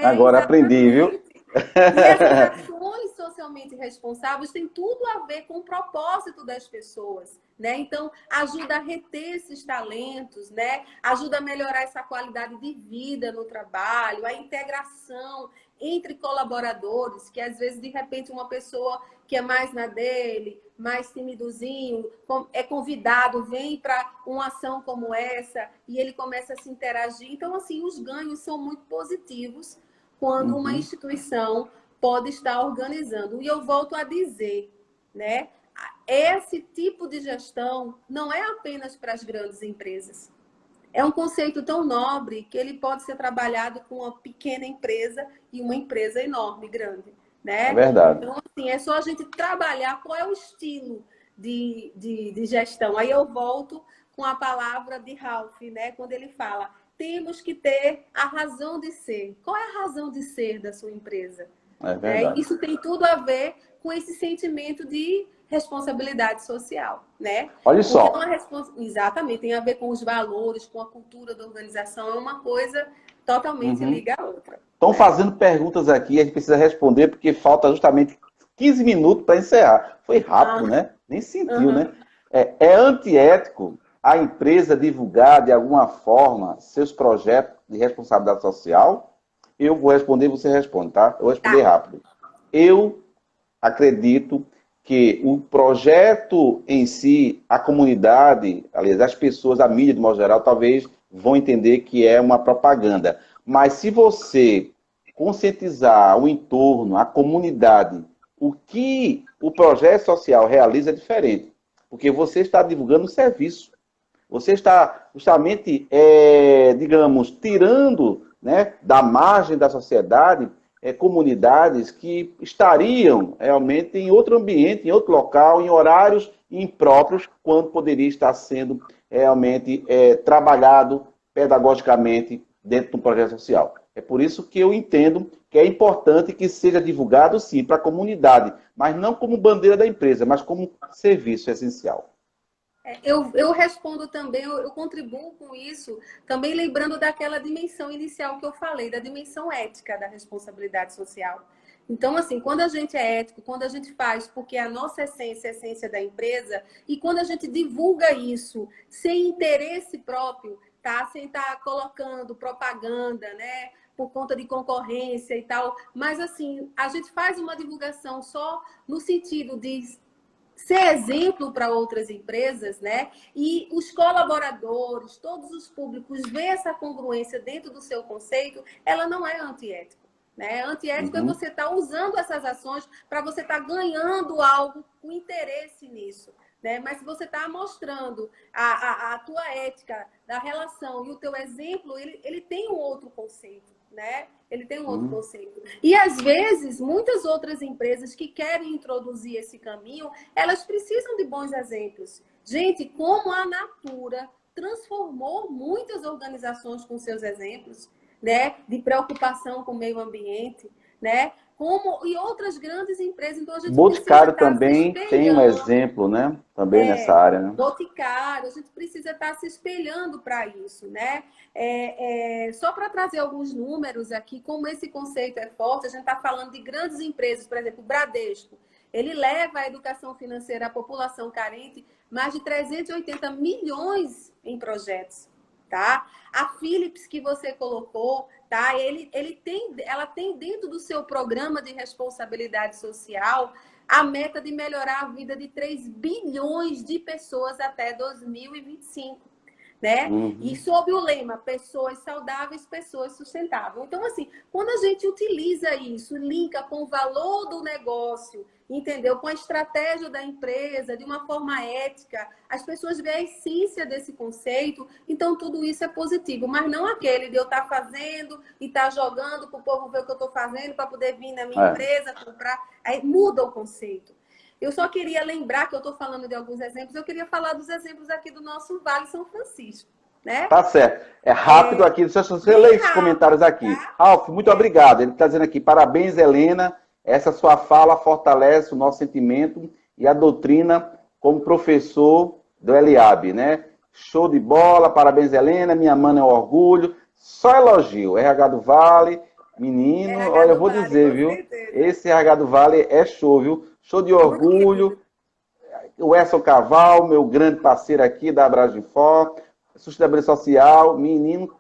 Agora aprendi, viu? E essas ações socialmente responsáveis têm tudo a ver com o propósito das pessoas, né? Então, ajuda a reter esses talentos, né? Ajuda a melhorar essa qualidade de vida no trabalho, a integração entre colaboradores, que às vezes, de repente, uma pessoa que é mais na dele, mais timidozinho, é convidado, vem para uma ação como essa e ele começa a se interagir. Então, assim, os ganhos são muito positivos quando uma instituição pode estar organizando. E eu volto a dizer, né? Esse tipo de gestão não é apenas para as grandes empresas. É um conceito tão nobre que ele pode ser trabalhado com uma pequena empresa e uma empresa enorme, grande. Né? É verdade. Então, assim, é só a gente trabalhar qual é o estilo de gestão. Aí eu volto com a palavra de Ralph, né? Quando ele fala, temos que ter a razão de ser. Qual é a razão de ser da sua empresa? É verdade. Isso tem tudo a ver com esse sentimento de responsabilidade social, né? Olha só. Exatamente, tem a ver com os valores, com a cultura da organização, é uma coisa totalmente liga a outra. Estão fazendo perguntas aqui, a gente precisa responder, porque falta justamente 15 minutos para encerrar. Foi rápido, né? Nem sentiu, né? É antiético a empresa divulgar de alguma forma seus projetos de responsabilidade social? Eu vou responder, você responde, tá? Eu vou responder rápido. Eu acredito que o projeto em si, a comunidade, aliás, as pessoas, a mídia de modo geral, talvez vão entender que é uma propaganda. Mas se você conscientizar o entorno, a comunidade, o que o projeto social realiza é diferente. Porque você está divulgando o serviço. Você está justamente, digamos, tirando, né, da margem da sociedade comunidades que estariam realmente em outro ambiente, em outro local, em horários impróprios, quando poderia estar sendo realmente trabalhado pedagogicamente dentro do projeto social. É por isso que eu entendo que é importante que seja divulgado, sim, para a comunidade, mas não como bandeira da empresa, mas como serviço essencial. Eu respondo também, eu contribuo com isso, também lembrando daquela dimensão inicial que eu falei, da dimensão ética da responsabilidade social. Então, assim, quando a gente é ético, quando a gente faz porque a nossa essência é a essência da empresa, e quando a gente divulga isso sem interesse próprio, tá? Sem estar colocando propaganda, né? Por conta de concorrência e tal. Mas, assim, a gente faz uma divulgação só no sentido de ser exemplo para outras empresas, né? E os colaboradores, todos os públicos, ver essa congruência dentro do seu conceito, ela não é antiética. Né? Antiético é você estar usando essas ações para você estar ganhando algo com interesse nisso. Né? Mas se você está mostrando a tua ética da relação e o teu exemplo, ele tem um outro conceito. Né? Ele tem um outro conceito. E, às vezes, muitas outras empresas que querem introduzir esse caminho, elas precisam de bons exemplos. Gente, como a Natura transformou muitas organizações com seus exemplos, né? De preocupação com o meio ambiente, né? Como e outras grandes empresas. Então, a gente Boticário precisa estar também tem um exemplo, né? Também nessa área, né? Boticário, a gente precisa estar se espelhando para isso, né? Só para trazer alguns números aqui, como esse conceito é forte, a gente está falando de grandes empresas, por exemplo, o Bradesco. Ele leva a educação financeira à população carente mais de 380 milhões em projetos. Tá? A Philips que você colocou, tá? Ela tem dentro do seu programa de responsabilidade social a meta de melhorar a vida de 3 bilhões de pessoas até 2025. Né? E sob o lema pessoas saudáveis, pessoas sustentáveis. Então, assim, quando a gente utiliza isso, linka com o valor do negócio, entendeu? Com a estratégia da empresa, de uma forma ética, as pessoas veem a essência desse conceito, então tudo isso é positivo, mas não aquele de eu estar fazendo e estar jogando para o povo ver o que eu estou fazendo para poder vir na minha empresa comprar. Aí muda o conceito. Eu só queria lembrar que eu estou falando de alguns exemplos, eu queria falar dos exemplos aqui do nosso Vale São Francisco. Né? Tá certo. É rápido aqui, deixa eu ler esses comentários aqui. Tá? Ralf, muito obrigado. Ele está dizendo aqui, parabéns, Helena. Essa sua fala fortalece o nosso sentimento e a doutrina como professor do Eliabe, né? Show de bola, parabéns, Helena. Minha mana é um orgulho. Só elogio. RH do Vale, menino, RH olha, eu vou dizer, viu? Certeza. Esse RH do Vale é show, viu? Show de orgulho. O Edson Caval, meu grande parceiro aqui da Abraginfor. Sustentabilidade Social, menino.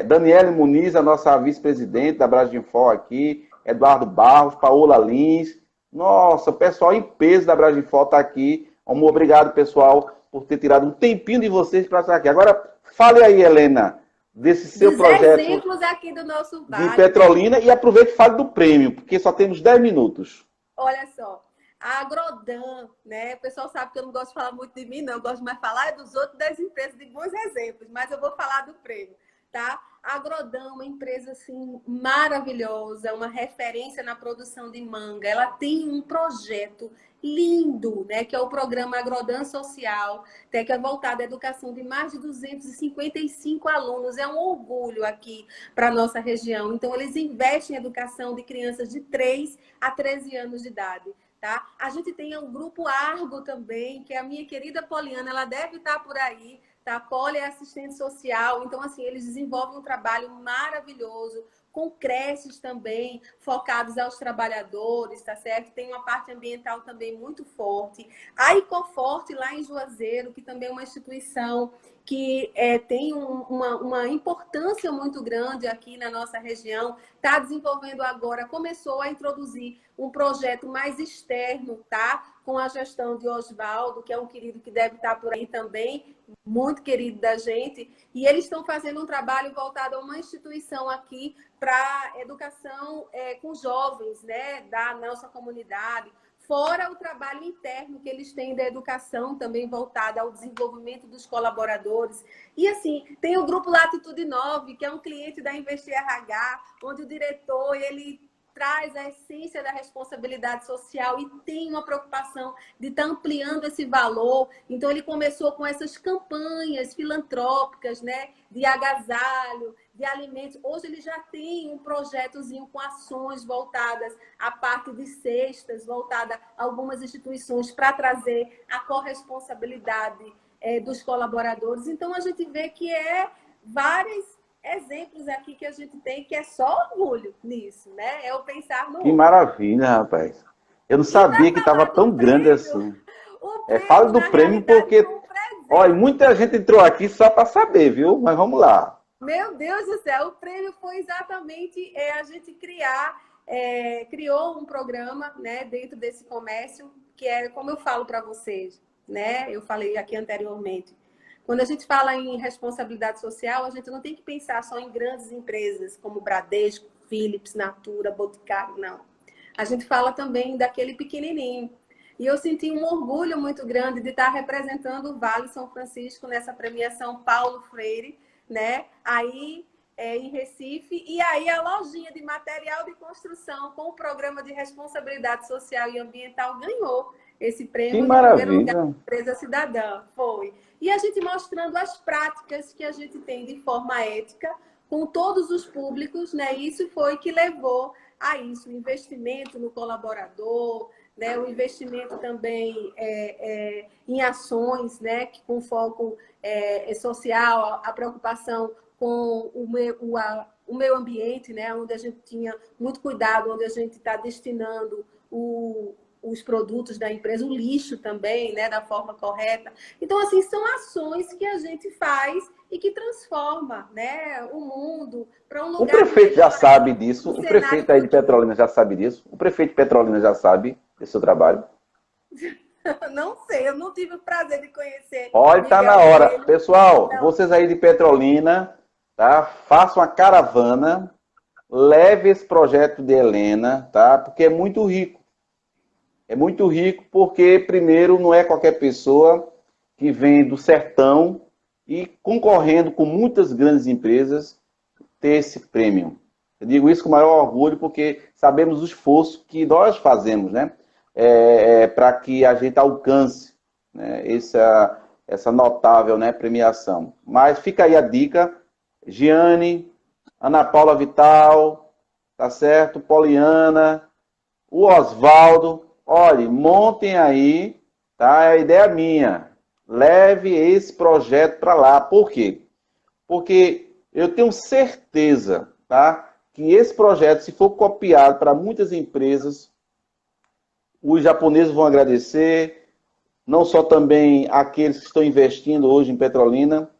Daniele Muniz, a nossa vice-presidente da Abraginfor aqui. Eduardo Barros, Paola Lins. Nossa, o pessoal em peso da Abraginfor está aqui. Obrigado, pessoal, por ter tirado um tempinho de vocês para estar aqui. Agora, fale aí, Helena, desse seu projeto exemplos aqui do nosso Vale, de Petrolina, e aproveite e fale do prêmio, porque só temos 10 minutos. Olha só, a Agrodan, né? O pessoal sabe que eu não gosto de falar muito de mim, não. Eu gosto mais de falar dos outros, das empresas, de bons exemplos, mas eu vou falar do prêmio, tá? A Agrodan, uma empresa assim maravilhosa, uma referência na produção de manga. Ela tem um projeto lindo, né, que é o programa Agrodan Social, que é voltado à educação de mais de 255 alunos. É um orgulho aqui para a nossa região. Então, eles investem em educação de crianças de 3 a 13 anos de idade. Tá? A gente tem um grupo Argo também, que é a minha querida Poliana, ela deve estar por aí. Tá? Poli é assistente social, então assim, eles desenvolvem um trabalho maravilhoso, com creches também, focados aos trabalhadores, tá certo? Tem uma parte ambiental também muito forte. A Ecoforte, lá em Juazeiro, que também é uma instituição que tem uma importância muito grande aqui na nossa região, está desenvolvendo agora, começou a introduzir um projeto mais externo, tá? Com a gestão de Osvaldo, que é um querido que deve estar por aí também, muito querido da gente, e eles estão fazendo um trabalho voltado a uma instituição aqui para educação com jovens, né, da nossa comunidade, fora o trabalho interno que eles têm da educação também voltada ao desenvolvimento dos colaboradores. E assim, tem o grupo Latitude 9, que é um cliente da Investir RH, onde o diretor, ele traz a essência da responsabilidade social e tem uma preocupação de estar ampliando esse valor. Então, ele começou com essas campanhas filantrópicas, né, de agasalho, de alimentos. Hoje ele já tem um projetozinho com ações voltadas à parte de cestas, voltada a algumas instituições para trazer a corresponsabilidade dos colaboradores. Então, a gente vê que vários exemplos aqui que a gente tem, que é só orgulho nisso, né? É o pensar no Que outro. maravilha, rapaz. Eu não sabia que estava tão grande assim. O prêmio, Fala do na prêmio realidade, porque, foi um presente. olha, muita gente entrou aqui só para saber, viu? Mas vamos lá. Meu Deus do céu, o prêmio foi exatamente a gente criou um programa, né, dentro desse comércio, que é como eu falo para vocês, né? Eu falei aqui anteriormente. Quando a gente fala em responsabilidade social, a gente não tem que pensar só em grandes empresas como Bradesco, Philips, Natura, Boticário, não. A gente fala também daquele pequenininho. E eu senti um orgulho muito grande de estar representando o Vale São Francisco nessa premiação Paulo Freire, né? Aí em Recife, e aí a lojinha de material de construção com o programa de responsabilidade social e ambiental ganhou esse Que prêmio de primeiro lugar maravilha. da empresa cidadã. Foi. E a gente mostrando as práticas que a gente tem de forma ética com todos os públicos, né? Isso foi que levou a isso, o investimento no colaborador, né? O investimento também em ações, né? Que com foco social, a preocupação com o meio ambiente, né? Onde a gente tinha muito cuidado, onde a gente está destinando os produtos da empresa, o lixo também, né, da forma correta. Então, assim, são ações que a gente faz e que transforma, né, o mundo para um O lugar prefeito já melhor, sabe disso, um o cenário prefeito aí de futuro. Petrolina já sabe disso, o prefeito de Petrolina já sabe desse seu trabalho. Não sei, eu não tive o prazer de conhecer Olha, está na Miguel hora. Coelho. Pessoal, Então, vocês aí de Petrolina, tá? Façam uma caravana, leve esse projeto de Helena, tá? Porque é muito rico. É muito rico porque, primeiro, não é qualquer pessoa que vem do sertão e concorrendo com muitas grandes empresas ter esse prêmio. Eu digo isso com o maior orgulho porque sabemos o esforço que nós fazemos, né? Para que a gente alcance, né, essa notável, né, premiação. Mas fica aí a dica, Giane, Ana Paula Vital, tá certo? Poliana, o Oswaldo, olhe, montem aí, tá? É a ideia minha. Leve esse projeto para lá. Por quê? Porque eu tenho certeza, tá, que esse projeto, se for copiado para muitas empresas, os japoneses vão agradecer, não só também aqueles que estão investindo hoje em Petrolina,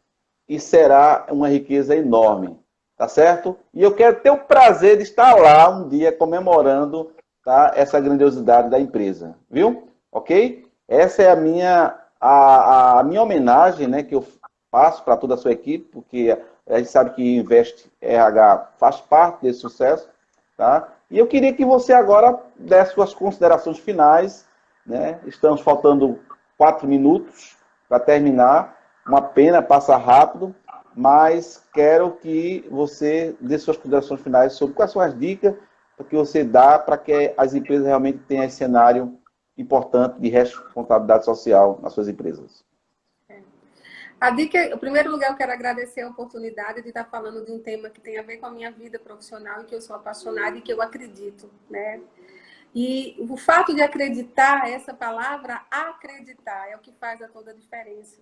e será uma riqueza enorme, tá certo? E eu quero ter o prazer de estar lá um dia comemorando, tá, essa grandiosidade da empresa, viu? Ok? Essa é a minha homenagem, né, que eu faço para toda a sua equipe, porque a gente sabe que Invest RH faz parte desse sucesso, tá? E eu queria que você agora desse suas considerações finais, né? Estamos faltando 4 minutos para terminar. Uma pena, passa rápido, mas quero que você dê suas considerações finais sobre quais são as dicas que você dá para que as empresas realmente tenham esse cenário importante de responsabilidade social nas suas empresas. a dica, em primeiro lugar, eu quero agradecer a oportunidade de estar falando de um tema que tem a ver com a minha vida profissional e que eu sou apaixonada e que eu acredito, né? E o fato de acreditar, essa palavra acreditar, é o que faz a toda a diferença,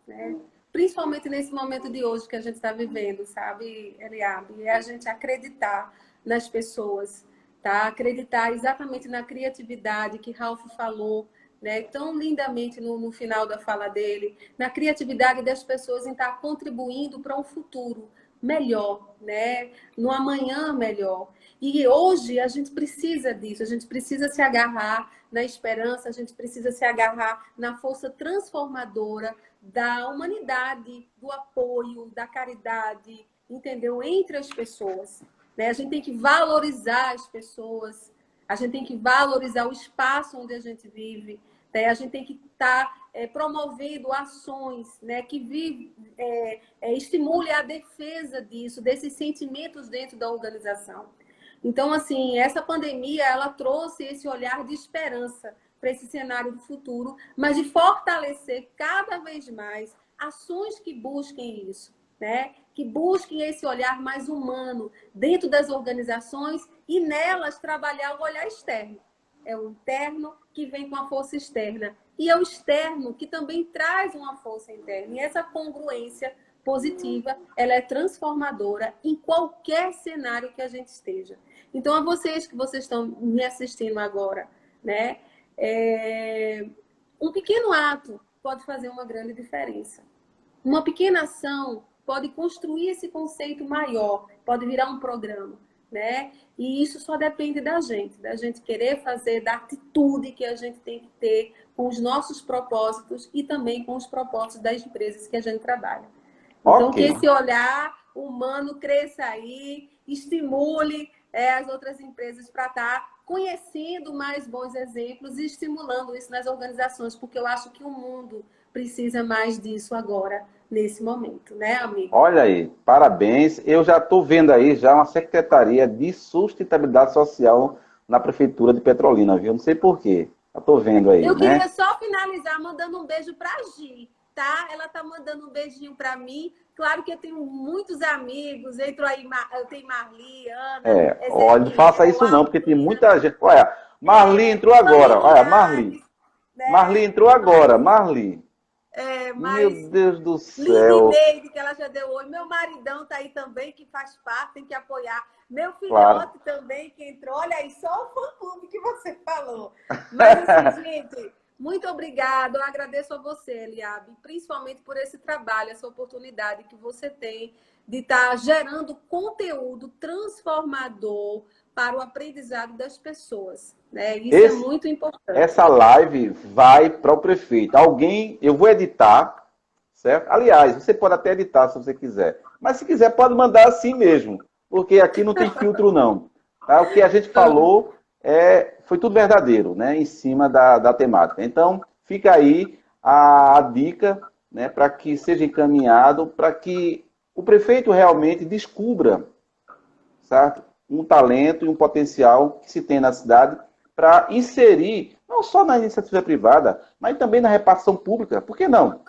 né? Principalmente nesse momento de hoje que a gente está vivendo, sabe, Eliabe? É a gente acreditar nas pessoas, tá? Acreditar exatamente na criatividade que Ralph falou, né, tão lindamente no final da fala dele, na criatividade das pessoas em estar contribuindo para um futuro melhor, né, no amanhã melhor. E hoje a gente precisa disso, a gente precisa se agarrar na esperança, a gente precisa se agarrar na força transformadora da humanidade, do apoio, da caridade, entendeu? Entre as pessoas, né? A gente tem que valorizar as pessoas, a gente tem que valorizar o espaço onde a gente vive, né? A gente tem que estar promovendo ações, né, que estimule a defesa disso, desses sentimentos dentro da organização. Então, assim, essa pandemia, ela trouxe esse olhar de esperança para esse cenário do futuro, mas de fortalecer cada vez mais ações que busquem isso, né? que busquem esse olhar mais humano dentro das organizações e nelas trabalhar o olhar externo. É o interno que vem com a força externa. E é o externo que também traz uma força interna. E essa congruência positiva, ela é transformadora em qualquer cenário que a gente esteja. Então, a vocês que vocês estão me assistindo agora, né? Um pequeno ato pode fazer uma grande diferença. Uma pequena ação pode construir esse conceito maior, pode virar um programa, né? E isso só depende da gente querer fazer, da atitude que a gente tem que ter com os nossos propósitos e também com os propósitos das empresas que a gente trabalha. Então, que esse olhar humano cresça aí, estimule as outras empresas para estar conhecendo mais bons exemplos e estimulando isso nas organizações, porque eu acho que o mundo precisa mais disso agora, nesse momento, né, amigo? Olha aí, parabéns. Eu já estou vendo aí já uma Secretaria de Sustentabilidade Social na Prefeitura de Petrolina, viu? Não sei por quê. Já estou vendo aí, Eu né? queria só finalizar mandando um beijo para a Gi, tá? Ela tá mandando um beijinho para mim. Claro que eu tenho muitos amigos, entro aí, eu tenho Marli, Ana, Olha, não faça isso não, porque tem muita gente. Olha, Marli entrou agora. Olha, Marli. Né? Marli entrou agora, Marli. Meu Deus do céu. Lindineide, que ela já deu oi. Meu maridão tá aí também, que faz parte, tem que apoiar. Meu filhote Claro. também, que entrou. Olha aí, só o fã-clube que você falou. Mas assim, gente, muito obrigada. Eu agradeço a você, Eliabe, principalmente por esse trabalho, essa oportunidade que você tem de estar gerando conteúdo transformador para o aprendizado das pessoas. Né? Isso é muito importante. Essa live vai para o prefeito. Eu vou editar, certo? Aliás, você pode até editar se você quiser. Mas se quiser, pode mandar assim mesmo. Porque aqui não tem filtro, não. Tá? O que a gente falou foi tudo verdadeiro, né? Em cima da temática. Então, fica aí a dica, né? Para que seja encaminhado, para que o prefeito realmente descubra, certo? Um talento e um potencial que se tem na cidade para inserir, não só na iniciativa privada, mas também na repartição pública. Por que não?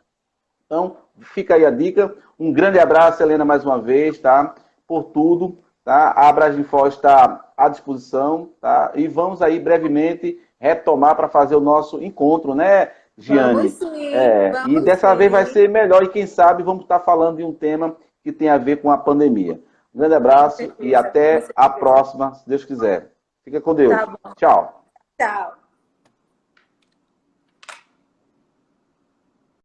Então, fica aí a dica. Um grande abraço, Helena, mais uma vez, tá? Por tudo, tá? A Abraginfo está à disposição, tá? E vamos aí brevemente retomar para fazer o nosso encontro, né, Giane? Vamos sim, e dessa vez vai ser melhor e quem sabe vamos estar falando de um tema que tem a ver com a pandemia. Um grande abraço e até a próxima, se Deus quiser. Fica com Deus. Tá bom. Tchau. Tchau.